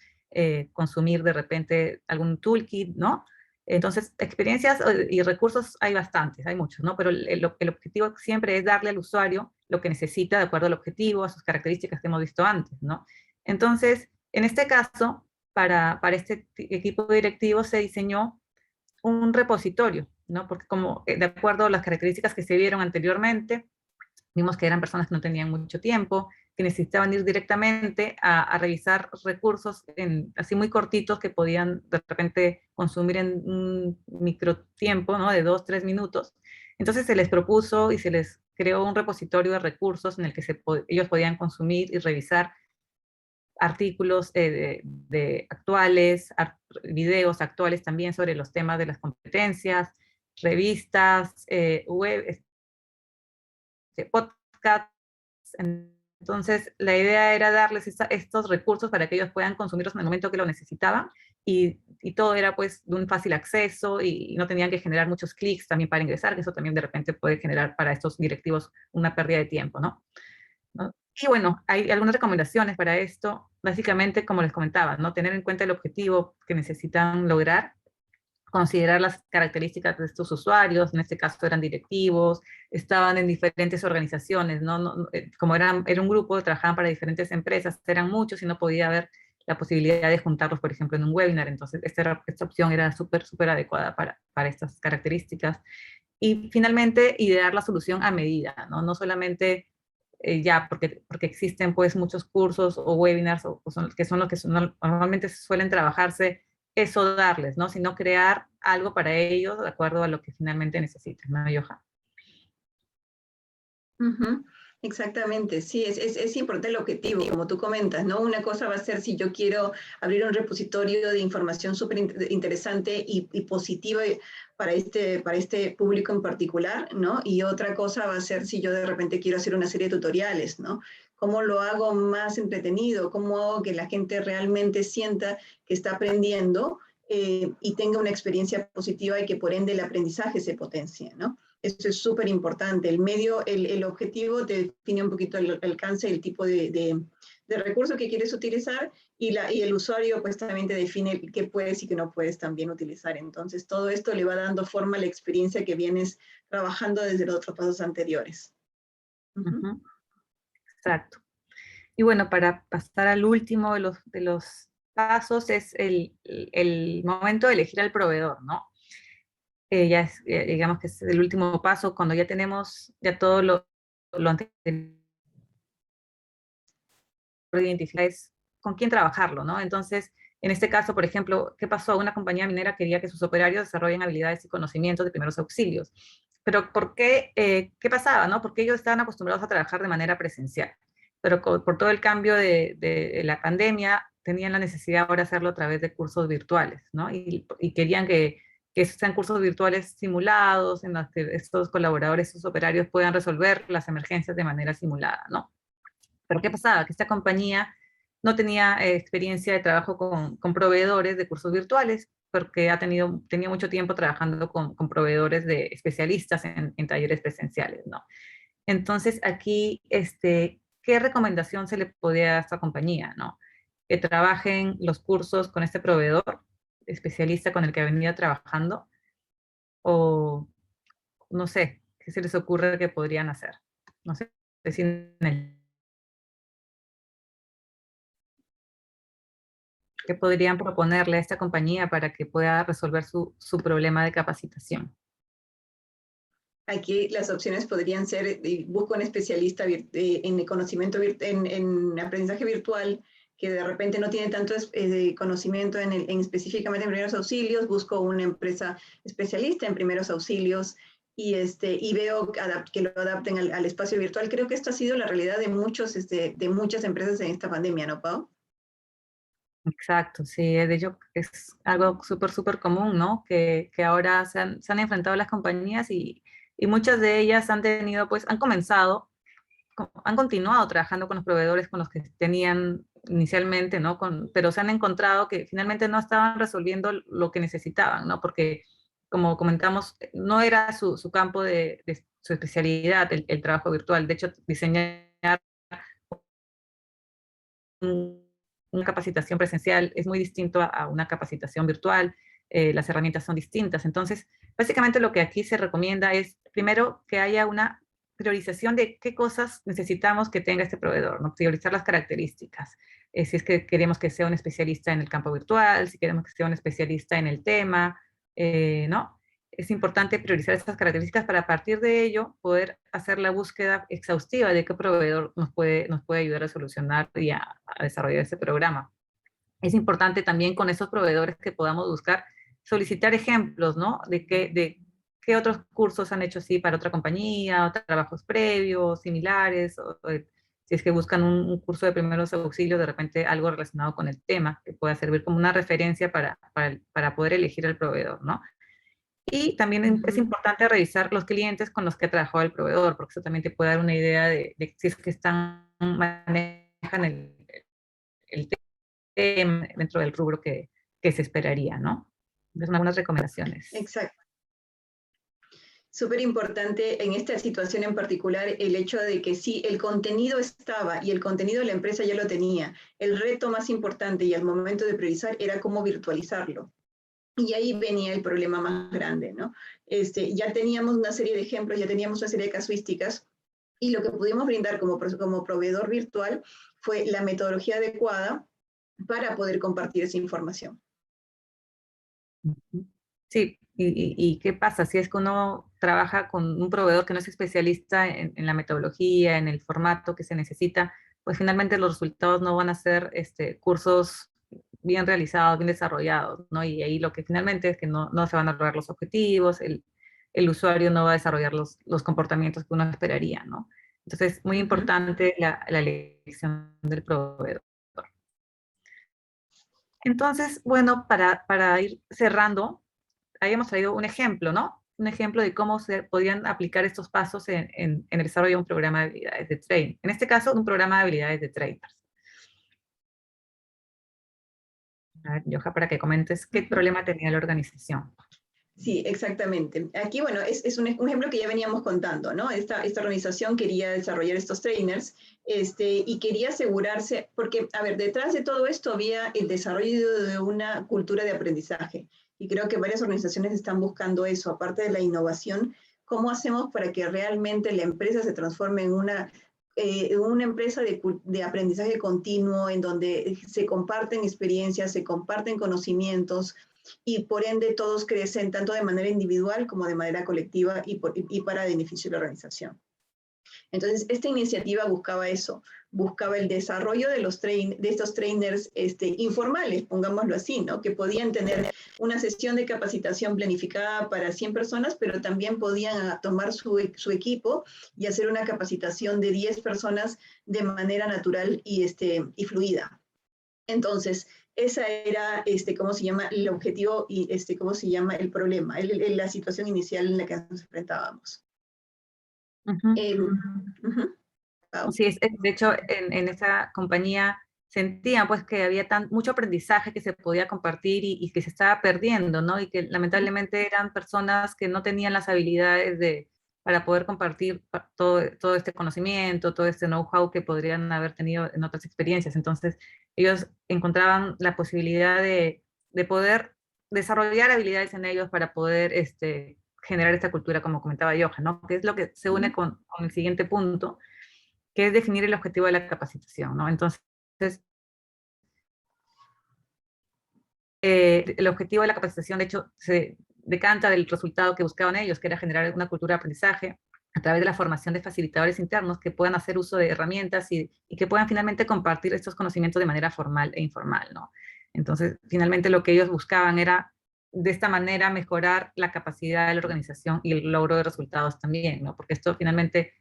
consumir de repente algún toolkit, ¿no? Entonces, experiencias y recursos hay bastantes, hay muchos, ¿no? Pero el objetivo siempre es darle al usuario lo que necesita de acuerdo al objetivo, a sus características que hemos visto antes, ¿no? Entonces, en este caso, para este equipo directivo se diseñó un repositorio, ¿no? Porque como de acuerdo a las características que se vieron anteriormente, vimos que eran personas que no tenían mucho tiempo, que necesitaban ir directamente a revisar recursos así muy cortitos que podían de repente consumir en un micro tiempo, ¿no? De 2, 3 minutos. Entonces se les propuso y se les creó un repositorio de recursos en el que ellos podían consumir y revisar artículos actuales, videos actuales también sobre los temas de las competencias, revistas, web, podcasts. Entonces, la idea era darles estos recursos para que ellos puedan consumirlos en el momento que lo necesitaban, y todo era pues de un fácil acceso, y no tenían que generar muchos clics también para ingresar, que eso también de repente puede generar para estos directivos una pérdida de tiempo, ¿no? Y bueno, hay algunas recomendaciones para esto, básicamente como les comentaba, ¿no? Tener en cuenta el objetivo que necesitan lograr, considerar las características de estos usuarios, en este caso eran directivos, estaban en diferentes organizaciones, ¿no? Como era un grupo, trabajaban para diferentes empresas, eran muchos y no podía haber la posibilidad de juntarlos, por ejemplo, en un webinar. Entonces esta opción era súper adecuada para estas características. Y finalmente, idear la solución a medida, ¿no? No solamente porque existen pues muchos cursos o webinars que son los que normalmente suelen trabajarse, eso darles, ¿no? Sino crear algo para ellos de acuerdo a lo que finalmente necesitan, ¿no, Johan? Ujú, exactamente, sí, es importante el objetivo, como tú comentas, ¿no? Una cosa va a ser si yo quiero abrir un repositorio de información súper interesante y positiva para este público en particular, ¿no? Y otra cosa va a ser si yo de repente quiero hacer una serie de tutoriales, ¿no? ¿Cómo lo hago más entretenido? ¿Cómo hago que la gente realmente sienta que está aprendiendo y tenga una experiencia positiva y que por ende el aprendizaje se potencie, ¿no? Eso es súper importante. El objetivo te define un poquito el alcance y el tipo de recurso que quieres utilizar, y el usuario pues también te define qué puedes y qué no puedes también utilizar. Entonces todo esto le va dando forma a la experiencia que vienes trabajando desde los otros pasos anteriores. Uh-huh. Exacto. Y bueno, para pasar al último de los pasos es el momento de elegir al proveedor, ¿no? Ya es, digamos que es el último paso cuando ya tenemos ya todo lo anterior identificado, es con quién trabajarlo, ¿no? Entonces, en este caso, por ejemplo, ¿qué pasó? Una compañía minera quería que sus operarios desarrollen habilidades y conocimientos de primeros auxilios. Pero ¿por qué? ¿Qué pasaba, no? Porque ellos estaban acostumbrados a trabajar de manera presencial. Pero por todo el cambio de la pandemia, tenían la necesidad ahora de hacerlo a través de cursos virtuales, ¿no? Y querían que sean cursos virtuales simulados, en los que estos colaboradores, estos operarios puedan resolver las emergencias de manera simulada, ¿no? Pero ¿qué pasaba? Que esta compañía no tenía experiencia de trabajo con proveedores de cursos virtuales, porque tenía mucho tiempo trabajando con proveedores de especialistas en talleres presenciales, ¿no? Entonces, aquí, ¿qué recomendación se le podía dar a esta compañía, no? Que trabajen los cursos con este proveedor especialista con el que venía trabajando, o no sé, ¿qué se les ocurre que podrían hacer? No sé si en el que podrían proponerle a esta compañía para que pueda resolver su problema de capacitación. Aquí las opciones podrían ser, busco un especialista en conocimiento, en aprendizaje virtual, que de repente no tiene tanto conocimiento específicamente en primeros auxilios, busco una empresa especialista en primeros auxilios y veo que lo adapten al espacio virtual. Creo que esto ha sido la realidad de muchas empresas en esta pandemia, ¿no, Pau? Exacto, sí, de hecho es algo súper común, ¿no? Que ahora se han enfrentado las compañías, y muchas de ellas han continuado trabajando con los proveedores con los que tenían inicialmente, ¿no? Pero se han encontrado que finalmente no estaban resolviendo lo que necesitaban, ¿no? Porque, como comentamos, no era su campo de su especialidad, el trabajo virtual. De hecho, diseñar una capacitación presencial es muy distinto a una capacitación virtual. Las herramientas son distintas. Entonces, básicamente lo que aquí se recomienda es, primero, que haya una priorización de qué cosas necesitamos que tenga este proveedor, ¿no? Priorizar las características. Si es que queremos que sea un especialista en el campo virtual, si queremos que sea un especialista en el tema, ¿no? Es importante priorizar estas características para, a partir de ello, poder hacer la búsqueda exhaustiva de qué proveedor nos puede ayudar a solucionar y a desarrollar este programa. Es importante también con esos proveedores que podamos buscar, solicitar ejemplos, ¿no? De qué otros cursos han hecho así para otra compañía, o trabajos previos, similares, si es que buscan un curso de primeros auxilios, de repente algo relacionado con el tema, que pueda servir como una referencia para poder elegir el proveedor, ¿no? Y también es importante revisar los clientes con los que ha trabajado el proveedor, porque eso también te puede dar una idea de si es que manejan el tema dentro del rubro que se esperaría, ¿no? Entonces, son algunas recomendaciones. Exacto. Súper importante en esta situación en particular el hecho de que sí, el contenido estaba y el contenido de la empresa ya lo tenía. El reto más importante y al momento de priorizar era cómo virtualizarlo. Y ahí venía el problema más grande, ¿no? Ya teníamos una serie de ejemplos, ya teníamos una serie de casuísticas, y lo que pudimos brindar como proveedor virtual fue la metodología adecuada para poder compartir esa información. Sí, y qué pasa si es que uno trabaja con un proveedor que no es especialista en la metodología, en el formato que se necesita, pues finalmente los resultados no van a ser cursos bien realizados, bien desarrollados, ¿no? Y ahí lo que finalmente es que no se van a lograr los objetivos, el usuario no va a desarrollar los comportamientos que uno esperaría, ¿no? Entonces, muy importante la elección del proveedor. Entonces, bueno, para ir cerrando, habíamos traído un ejemplo, ¿no? Un ejemplo de cómo se podían aplicar estos pasos en el desarrollo de un programa de habilidades de training. En este caso, un programa de habilidades de trainers. A ver, Yoja, para que comentes qué problema tenía la organización. Sí, exactamente. Aquí, bueno, es un ejemplo que ya veníamos contando, ¿no? Esta organización quería desarrollar estos trainers y quería asegurarse, porque, a ver, detrás de todo esto había el desarrollo de una cultura de aprendizaje. Y creo que varias organizaciones están buscando eso, aparte de la innovación, ¿cómo hacemos para que realmente la empresa se transforme en una empresa de aprendizaje continuo, en donde se comparten experiencias, se comparten conocimientos, y por ende todos crecen tanto de manera individual como de manera colectiva y para beneficio de la organización. Entonces, esta iniciativa buscaba eso, buscaba el desarrollo de estos trainers informales, pongámoslo así, ¿no? Que podían tener una sesión de capacitación planificada para 100 personas, pero también podían tomar su equipo y hacer una capacitación de 10 personas de manera natural y fluida. Entonces, esa era, ¿cómo se llama? El objetivo y, ¿cómo se llama? El problema, la situación inicial en la que nos enfrentábamos. Wow. Sí, de hecho, en esa compañía sentían pues que había mucho aprendizaje que se podía compartir y que se estaba perdiendo, ¿no? Y que lamentablemente eran personas que no tenían las habilidades para poder compartir todo este conocimiento, todo este know-how que podrían haber tenido en otras experiencias. Entonces, ellos encontraban la posibilidad de poder desarrollar habilidades en ellos para poder generar esta cultura, como comentaba Johan, ¿no? Que es lo que se une con el siguiente punto, que es definir el objetivo de la capacitación, ¿no? Entonces, el objetivo de la capacitación, de hecho, se decanta del resultado que buscaban ellos, que era generar una cultura de aprendizaje a través de la formación de facilitadores internos que puedan hacer uso de herramientas y que puedan finalmente compartir estos conocimientos de manera formal e informal, ¿no? Entonces, finalmente lo que ellos buscaban era, de esta manera, mejorar la capacidad de la organización y el logro de resultados también, ¿no? Porque esto finalmente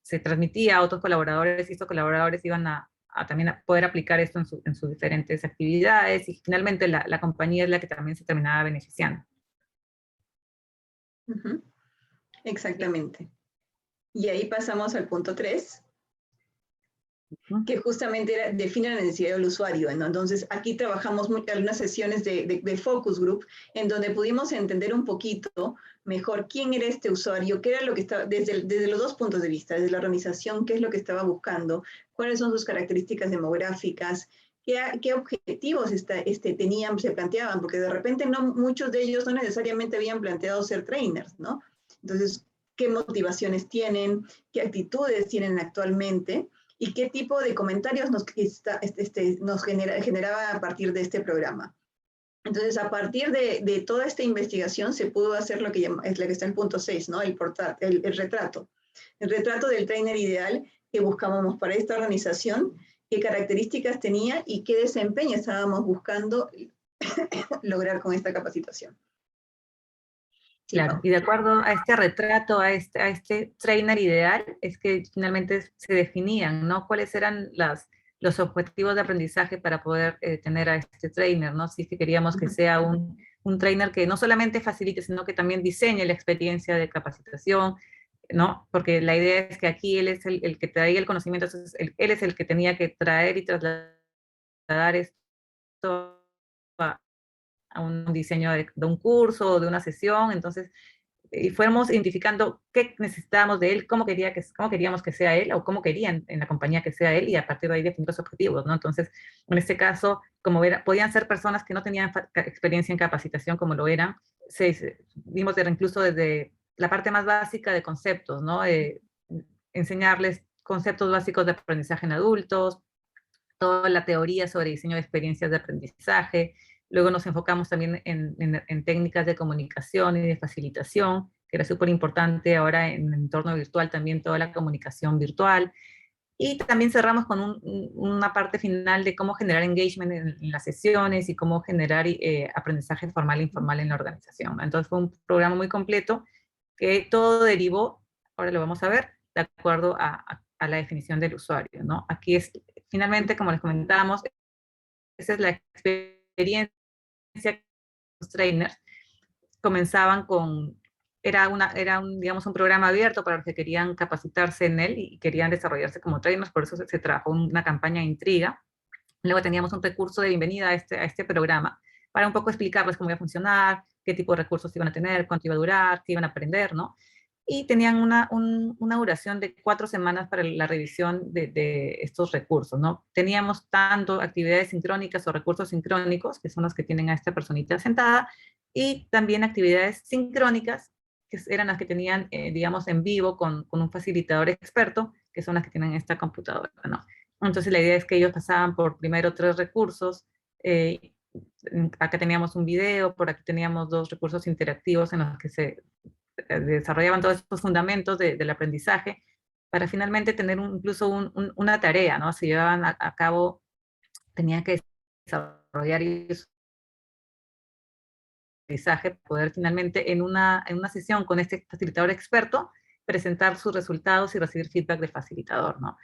se transmitía a otros colaboradores y estos colaboradores iban a también a poder aplicar esto en sus diferentes actividades y finalmente la compañía es la que también se terminaba beneficiando. Exactamente. Y ahí pasamos al punto 3, que justamente define la necesidad del usuario, ¿no? Entonces, aquí trabajamos algunas sesiones de focus group, en donde pudimos entender un poquito mejor quién era este usuario, qué era lo que estaba, desde los dos puntos de vista, desde la organización, qué es lo que estaba buscando, cuáles son sus características demográficas, qué objetivos tenían, se planteaban, porque de repente muchos de ellos no necesariamente habían planteado ser trainers, ¿no? Entonces, qué motivaciones tienen, qué actitudes tienen actualmente, y qué tipo de comentarios nos generaba a partir de este programa. Entonces, a partir de toda esta investigación se pudo hacer lo que es la que está en el punto 6, ¿no? El retrato. El retrato del trainer ideal que buscábamos para esta organización, qué características tenía y qué desempeño estábamos buscando lograr con esta capacitación. Claro, y de acuerdo a este retrato, a este trainer ideal, es que finalmente se definían, ¿no? Cuáles eran los objetivos de aprendizaje para poder tener a este trainer, ¿no? Si es que queríamos que sea un trainer que no solamente facilite, sino que también diseñe la experiencia de capacitación, ¿no? Porque la idea es que aquí él es el que traía el conocimiento, entonces él es el que tenía que traer y trasladar esto a un diseño de un curso o de una sesión, entonces, y fuéramos identificando qué necesitábamos de él, cómo queríamos que sea él, o cómo querían en la compañía que sea él, y a partir de ahí definir los objetivos, ¿no? Entonces, en este caso, como podían ser personas que no tenían experiencia en capacitación como lo eran, vimos incluso desde la parte más básica de conceptos, ¿no? Enseñarles conceptos básicos de aprendizaje en adultos, toda la teoría sobre diseño de experiencias de aprendizaje. Luego nos enfocamos también en técnicas de comunicación y de facilitación, que era súper importante ahora en el entorno virtual, también toda la comunicación virtual. Y también cerramos con una parte final de cómo generar engagement en las sesiones y cómo generar aprendizaje formal e informal en la organización. Entonces fue un programa muy completo que todo derivó, ahora lo vamos a ver, de acuerdo a la definición del usuario, ¿no? Aquí es, finalmente, como les comentábamos, esa es la experiencia que los trainers comenzaban con, digamos, un programa abierto para los que querían capacitarse en él y querían desarrollarse como trainers, por eso se trabajó una campaña de intriga. Luego teníamos un recurso de bienvenida a este programa para un poco explicarles cómo iba a funcionar, qué tipo de recursos iban a tener, cuánto iba a durar, qué iban a aprender, ¿no? Y tenían una duración de 4 semanas para la revisión de estos recursos, ¿no? Teníamos tanto actividades sincrónicas o recursos sincrónicos, que son los que tienen a esta personita sentada, y también actividades sincrónicas, que eran las que tenían, digamos, en vivo con un facilitador experto, que son las que tienen esta computadora, ¿no? Entonces la idea es que ellos pasaban por primero 3 recursos, acá teníamos un video, por aquí teníamos 2 recursos interactivos en los que se desarrollaban todos estos fundamentos del aprendizaje, para finalmente tener incluso una tarea, ¿no? Se llevaban a cabo, tenían que desarrollar aprendizaje, poder finalmente en una sesión con este facilitador experto, presentar sus resultados y recibir feedback del facilitador, ¿no?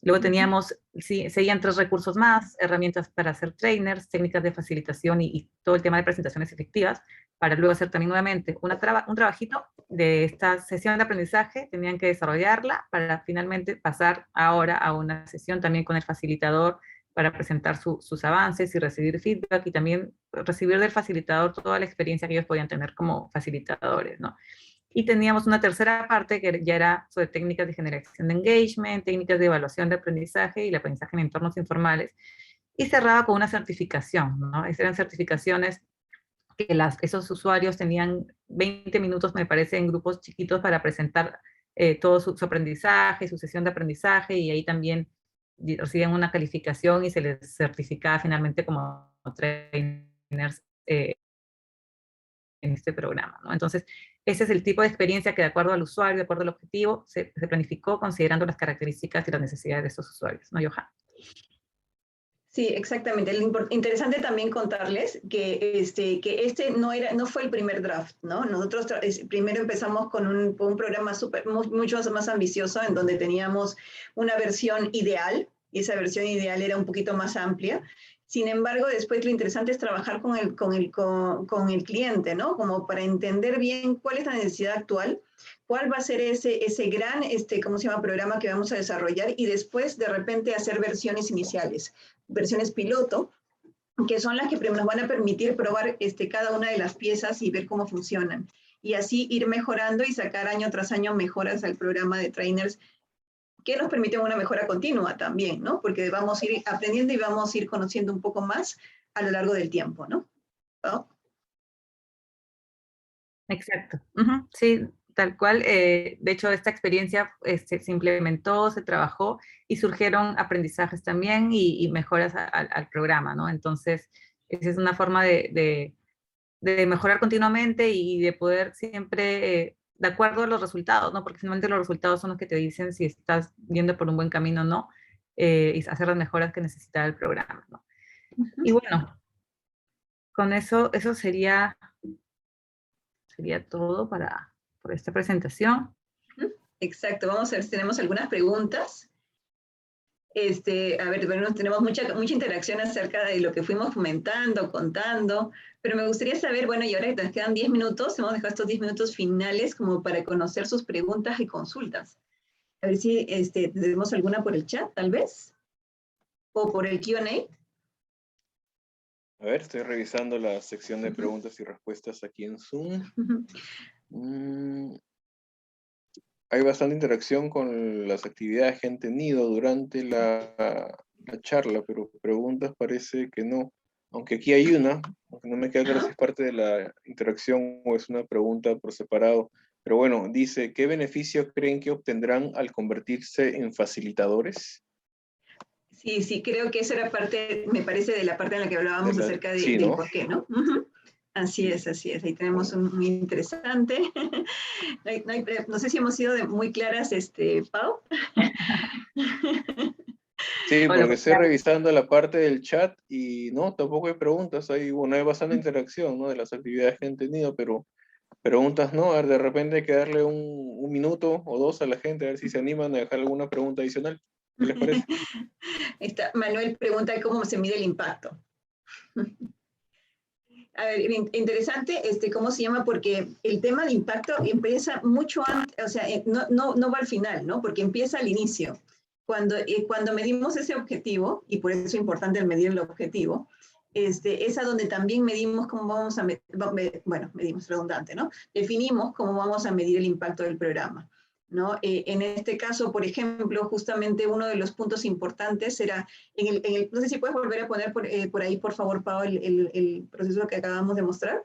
Luego teníamos, seguían 3 recursos más, herramientas para hacer trainers, técnicas de facilitación y todo el tema de presentaciones efectivas, para luego hacer también nuevamente un trabajito de esta sesión de aprendizaje, tenían que desarrollarla para finalmente pasar ahora a una sesión también con el facilitador para presentar sus avances y recibir feedback y también recibir del facilitador toda la experiencia que ellos podían tener como facilitadores, ¿no? Y teníamos una tercera parte que ya era sobre técnicas de generación de engagement, técnicas de evaluación de aprendizaje y el aprendizaje en entornos informales. Y cerraba con una certificación, ¿no? Esas eran certificaciones que esos usuarios tenían 20 minutos, me parece, en grupos chiquitos para presentar todo su aprendizaje, su sesión de aprendizaje, y ahí también recibían una calificación y se les certificaba finalmente como trainers en este programa, ¿no? Entonces, ese es el tipo de experiencia que de acuerdo al usuario, de acuerdo al objetivo, se planificó considerando las características y las necesidades de estos usuarios, ¿no, Johan? Sí, exactamente. Interesante también contarles que este no fue el primer draft, ¿no? Nosotros primero empezamos con un programa mucho más ambicioso, en donde teníamos una versión ideal, y esa versión ideal era un poquito más amplia. Sin embargo, después lo interesante es trabajar con el cliente, ¿no? Como para entender bien cuál es la necesidad actual, cuál va a ser ese gran, ¿cómo se llama?, programa que vamos a desarrollar, y después de repente hacer versiones iniciales, versiones piloto, que son las que nos van a permitir probar cada una de las piezas y ver cómo funcionan. Y así ir mejorando y sacar año tras año mejoras al programa de trainers, que nos permiten una mejora continua también, ¿no? Porque vamos a ir aprendiendo y vamos a ir conociendo un poco más a lo largo del tiempo, ¿no? ¿No? Exacto. Uh-huh. Sí, tal cual. De hecho, esta experiencia se implementó, se trabajó y surgieron aprendizajes también y mejoras al programa, ¿no? Entonces, esa es una forma de mejorar continuamente y de poder siempre, de acuerdo a los resultados, ¿no? Porque finalmente los resultados son los que te dicen si estás yendo por un buen camino o no, y hacer las mejoras que necesita el programa, ¿no? Y bueno, con eso sería sería todo por esta presentación. Exacto, vamos a ver si tenemos algunas preguntas. A ver, bueno, tenemos mucha interacción acerca de lo que fuimos comentando, contando, pero me gustaría saber, bueno, y ahora que nos quedan 10 minutos, hemos dejado estos 10 minutos finales como para conocer sus preguntas y consultas. A ver si tenemos alguna por el chat, tal vez, o por el Q&A. A ver, estoy revisando la sección de preguntas y respuestas aquí en Zoom. Hay bastante interacción con las actividades que han tenido durante la charla, pero preguntas parece que no. Aunque aquí hay una, aunque no me queda claro si es parte de la interacción o es una pregunta por separado. Pero bueno, dice, ¿qué beneficio creen que obtendrán al convertirse en facilitadores? Sí, sí, creo que eso era parte, me parece, de la parte en la que hablábamos acerca sí, del ¿no? por qué, ¿no? Así es. Ahí tenemos un muy interesante. No sé si hemos sido muy claras, Pau. Sí, Bueno, porque estoy revisando la parte del chat y no, tampoco hay preguntas. Hay bastante interacción, ¿no? De las actividades que han tenido, pero preguntas no. A ver, de repente hay que darle un minuto o dos a la gente, a ver si se animan a dejar alguna pregunta adicional. ¿Qué les parece? Manuel pregunta cómo se mide el impacto. A ver, interesante, ¿cómo se llama? Porque el tema de impacto empieza mucho antes, o sea, no va al final, ¿no? Porque empieza al inicio. Cuando medimos ese objetivo, y por eso es importante el medir el objetivo, es a donde también medimos cómo vamos a, medimos redundante, ¿no? Definimos cómo vamos a medir el impacto del programa, ¿no? En este caso, por ejemplo, justamente uno de los puntos importantes era, no sé si puedes volver a poner por ahí, por favor, Pau, el proceso que acabamos de mostrar.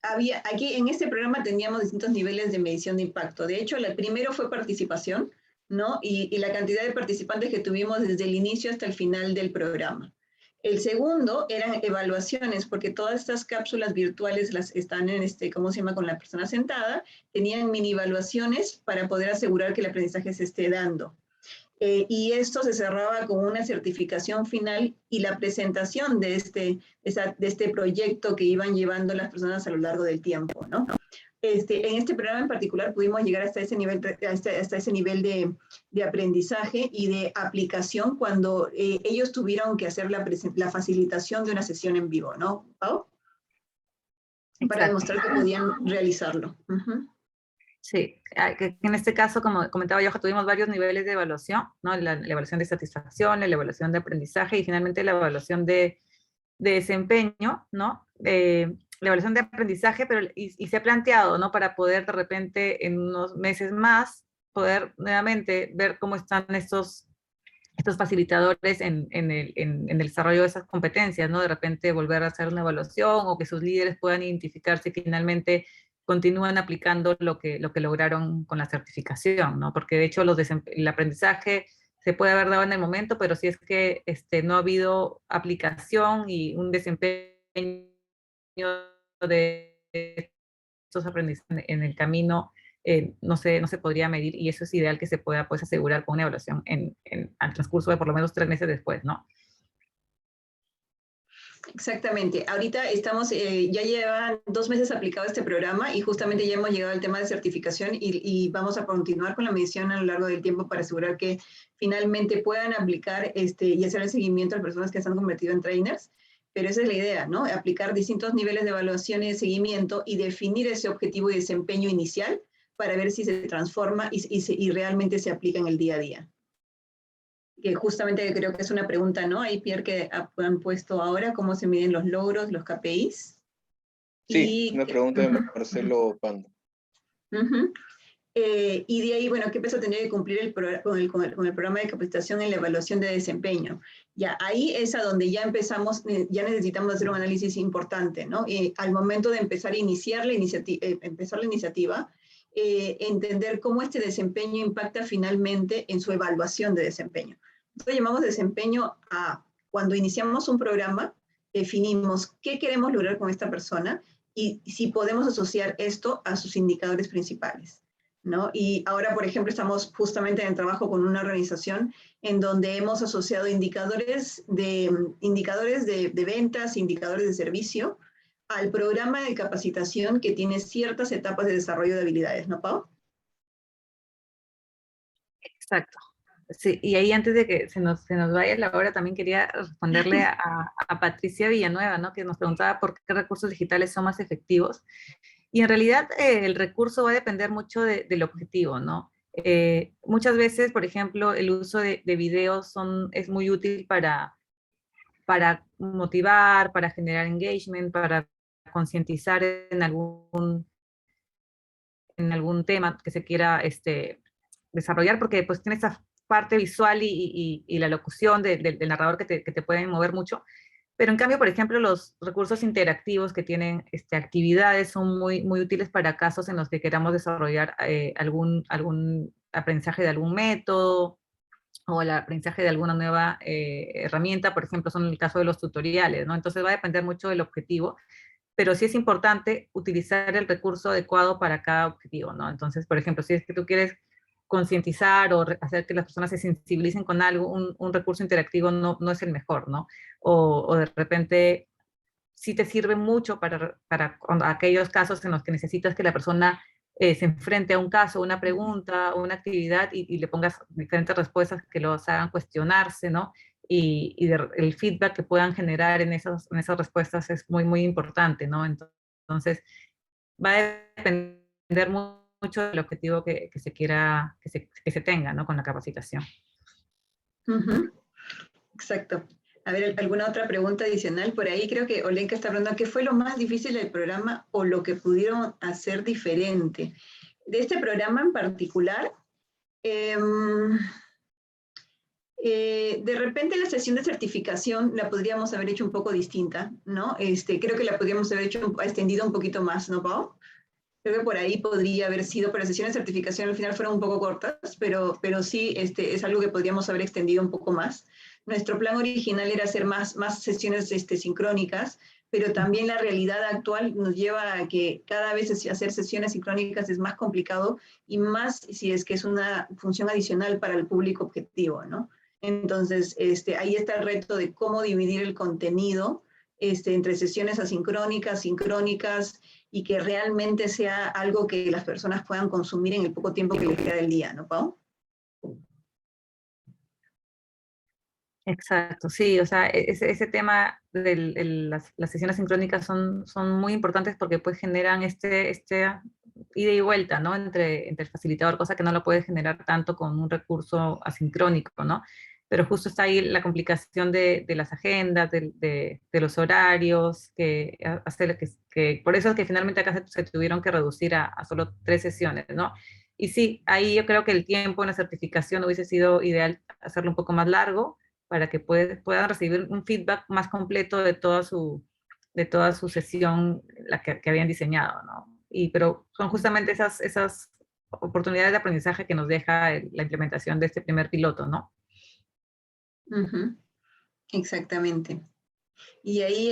Aquí en este programa teníamos distintos niveles de medición de impacto. De hecho, el primero fue participación, ¿no? Y la cantidad de participantes que tuvimos desde el inicio hasta el final del programa. El segundo eran evaluaciones, porque todas estas cápsulas virtuales están en ¿cómo se llama? Con la persona sentada, tenían mini evaluaciones para poder asegurar que el aprendizaje se esté dando. Y esto se cerraba con una certificación final y la presentación de este proyecto que iban llevando las personas a lo largo del tiempo, ¿no? En este programa en particular pudimos llegar hasta ese nivel, de aprendizaje y de aplicación cuando ellos tuvieron que hacer la facilitación de una sesión en vivo, ¿no, Pau? Para demostrar que podían realizarlo. Sí, que en este caso, como comentaba yo, tuvimos varios niveles de evaluación, ¿no? La evaluación de satisfacción, la evaluación de aprendizaje y finalmente la evaluación de desempeño, ¿no? La evaluación de aprendizaje, pero y se ha planteado, ¿no? Para poder de repente en unos meses más poder nuevamente ver cómo están estos facilitadores en el desarrollo de esas competencias, ¿no? De repente volver a hacer una evaluación o que sus líderes puedan identificar si finalmente continúan aplicando lo que lograron con la certificación, ¿no? Porque de hecho el aprendizaje se puede haber dado en el momento, pero si es que no ha habido aplicación y un desempeño de estos aprendizajes en el camino, no se podría medir y eso es ideal que se pueda pues, asegurar con una evaluación al transcurso de por lo menos 3 meses después, ¿no? Exactamente. Ahorita estamos, ya llevan 2 meses aplicado este programa y justamente ya hemos llegado al tema de certificación y vamos a continuar con la medición a lo largo del tiempo para asegurar que finalmente puedan aplicar y hacer el seguimiento a las personas que se han convertido en trainers. Pero esa es la idea, ¿no? Aplicar distintos niveles de evaluación y de seguimiento y definir ese objetivo y desempeño inicial para ver si se transforma y realmente se aplica en el día a día. Que justamente creo que es una pregunta, ¿no? Ahí, Pierre, que han puesto ahora, ¿cómo se miden los logros, los KPIs? Sí, una pregunta de Marcelo Pando. Y de ahí, bueno, ¿qué peso tendría que cumplir con el programa de capacitación en la evaluación de desempeño? Ya, ahí es a donde ya empezamos, ya necesitamos hacer un análisis importante, ¿no? Al momento de empezar a iniciar la iniciativa, entender cómo este desempeño impacta finalmente en su evaluación de desempeño. Nosotros llamamos desempeño a cuando iniciamos un programa, definimos qué queremos lograr con esta persona y si podemos asociar esto a sus indicadores principales, ¿no? Y ahora, por ejemplo, estamos justamente en trabajo con una organización en donde hemos asociado indicadores de ventas, indicadores de servicio, al programa de capacitación que tiene ciertas etapas de desarrollo de habilidades, ¿no, Pau? Exacto. Sí, y ahí antes de que se nos vaya la hora, también quería responderle a Patricia Villanueva, ¿no? Que nos preguntaba por qué recursos digitales son más efectivos. Y en realidad el recurso va a depender mucho del objetivo, ¿no? Muchas veces, por ejemplo, el uso de videos es muy útil para motivar, para generar engagement, para concientizar en algún tema que se quiera desarrollar, porque pues tiene esa parte visual y la locución del narrador que te pueden mover mucho. Pero en cambio, por ejemplo, los recursos interactivos que tienen actividades son muy útiles para casos en los que queramos desarrollar algún aprendizaje de algún método o el aprendizaje de alguna nueva herramienta, por ejemplo, son el caso de los tutoriales, ¿no? Entonces va a depender mucho del objetivo, pero sí es importante utilizar el recurso adecuado para cada objetivo, ¿no? Entonces, por ejemplo, si es que tú quieres concientizar o hacer que las personas se sensibilicen con algo, un recurso interactivo no es el mejor, ¿no? O de repente sí te sirve mucho para aquellos casos en los que necesitas que la persona se enfrente a un caso, una pregunta, una actividad y le pongas diferentes respuestas que los hagan cuestionarse, ¿no? El feedback que puedan generar en esas respuestas es muy importante, ¿no? Entonces, va a depender mucho del objetivo que se quiera, que se tenga, ¿no? Con la capacitación. Exacto. A ver, ¿alguna otra pregunta adicional? Por ahí creo que Olenka está preguntando, ¿qué fue lo más difícil del programa o lo que pudieron hacer diferente? De este programa en particular, de repente la sesión de certificación la podríamos haber hecho un poco distinta, ¿no? Creo que la podríamos haber extendido un poquito más, ¿no, Pau? Creo que por ahí podría haber sido, pero las sesiones de certificación al final fueron un poco cortas, pero sí es algo que podríamos haber extendido un poco más. Nuestro plan original era hacer más sesiones sincrónicas, pero también la realidad actual nos lleva a que cada vez hacer sesiones sincrónicas es más complicado y más si es que es una función adicional para el público objetivo, ¿no? Entonces, ahí está el reto de cómo dividir el contenido entre sesiones asincrónicas, sincrónicas, y que realmente sea algo que las personas puedan consumir en el poco tiempo que les queda del día, ¿no, Pau? Exacto, sí, o sea, ese tema de las sesiones sincrónicas son muy importantes porque pues generan ida y vuelta, ¿no? Entre el facilitador, cosa que no lo puede generar tanto con un recurso asincrónico, ¿no? Pero justo está ahí la complicación de las agendas, de los horarios, que hace que por eso es que finalmente acá se tuvieron que reducir a solo 3 sesiones, ¿no? Y sí, ahí yo creo que el tiempo en la certificación hubiese sido ideal hacerlo un poco más largo, para que puedan recibir un feedback más completo de toda su sesión, la que habían diseñado, ¿no? Pero son justamente esas oportunidades de aprendizaje que nos deja la implementación de este primer piloto, ¿no? Exactamente. Y ahí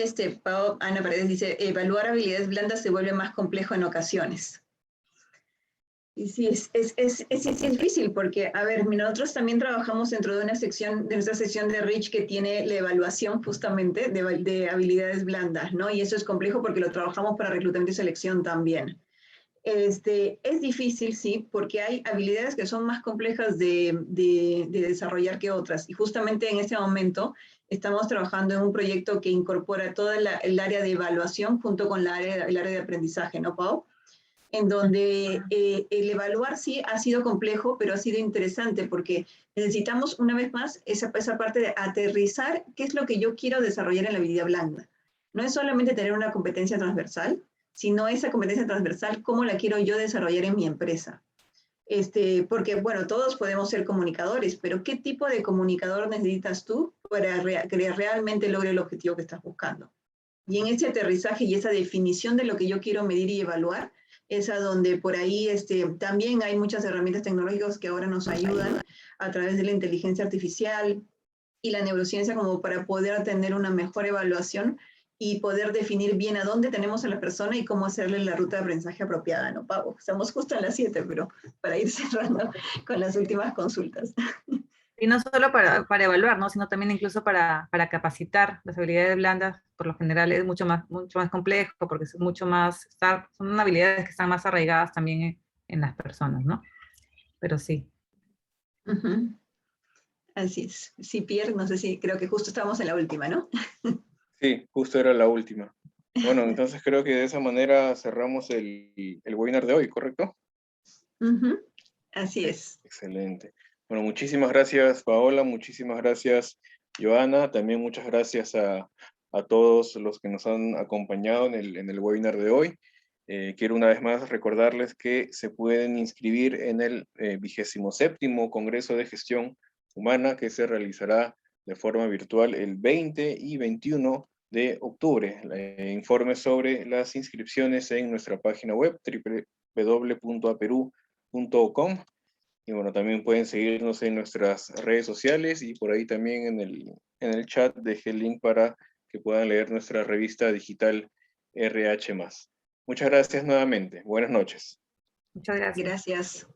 Ana Paredes dice, evaluar habilidades blandas se vuelve más complejo en ocasiones. Y sí, es difícil porque, a ver, nosotros también trabajamos dentro de nuestra sección de Reach que tiene la evaluación justamente de habilidades blandas, ¿no? Y eso es complejo porque lo trabajamos para reclutamiento y selección también. Es difícil, sí, porque hay habilidades que son más complejas de desarrollar que otras. Y justamente en este momento estamos trabajando en un proyecto que incorpora toda el área de evaluación junto con el área de aprendizaje, ¿no, Pau? En donde el evaluar sí ha sido complejo, pero ha sido interesante porque necesitamos una vez más esa parte de aterrizar qué es lo que yo quiero desarrollar en la habilidad blanda. No es solamente tener una competencia transversal, sino esa competencia transversal, cómo la quiero yo desarrollar en mi empresa. Porque, bueno, todos podemos ser comunicadores, pero ¿qué tipo de comunicador necesitas tú para que realmente logre el objetivo que estás buscando? Y en ese aterrizaje y esa definición de lo que yo quiero medir y evaluar, es a donde por ahí también hay muchas herramientas tecnológicas que ahora nos ayudan a través de la inteligencia artificial y la neurociencia como para poder tener una mejor evaluación y poder definir bien a dónde tenemos a la persona y cómo hacerle la ruta de aprendizaje apropiada, ¿no, Pau? Estamos justo en las 7, pero para ir cerrando con las últimas consultas. Y no solo para evaluar, ¿no? Sino también incluso para capacitar. Las habilidades blandas, por lo general, es mucho más complejo, porque es mucho más, son habilidades que están más arraigadas también en las personas, ¿no? Pero sí. Ujú. Así es. Sí, Pierre, no sé si, creo que justo estábamos en la última, ¿no? Sí, justo era la última. Bueno, entonces creo que de esa manera cerramos el webinar de hoy, ¿correcto? Ujú. Así es. Excelente. Bueno, muchísimas gracias, Paola, muchísimas gracias, Joana, también muchas gracias a todos los que nos han acompañado en el webinar de hoy. Quiero una vez más recordarles que se pueden inscribir en el 27º Congreso de Gestión Humana que se realizará de forma virtual el 20 y 21 de octubre. Informes sobre las inscripciones en nuestra página web www.aperu.com. Y bueno, también pueden seguirnos en nuestras redes sociales y por ahí también en el chat dejé el link para que puedan leer nuestra revista digital RH+. Muchas gracias nuevamente. Buenas noches. Muchas gracias. Gracias.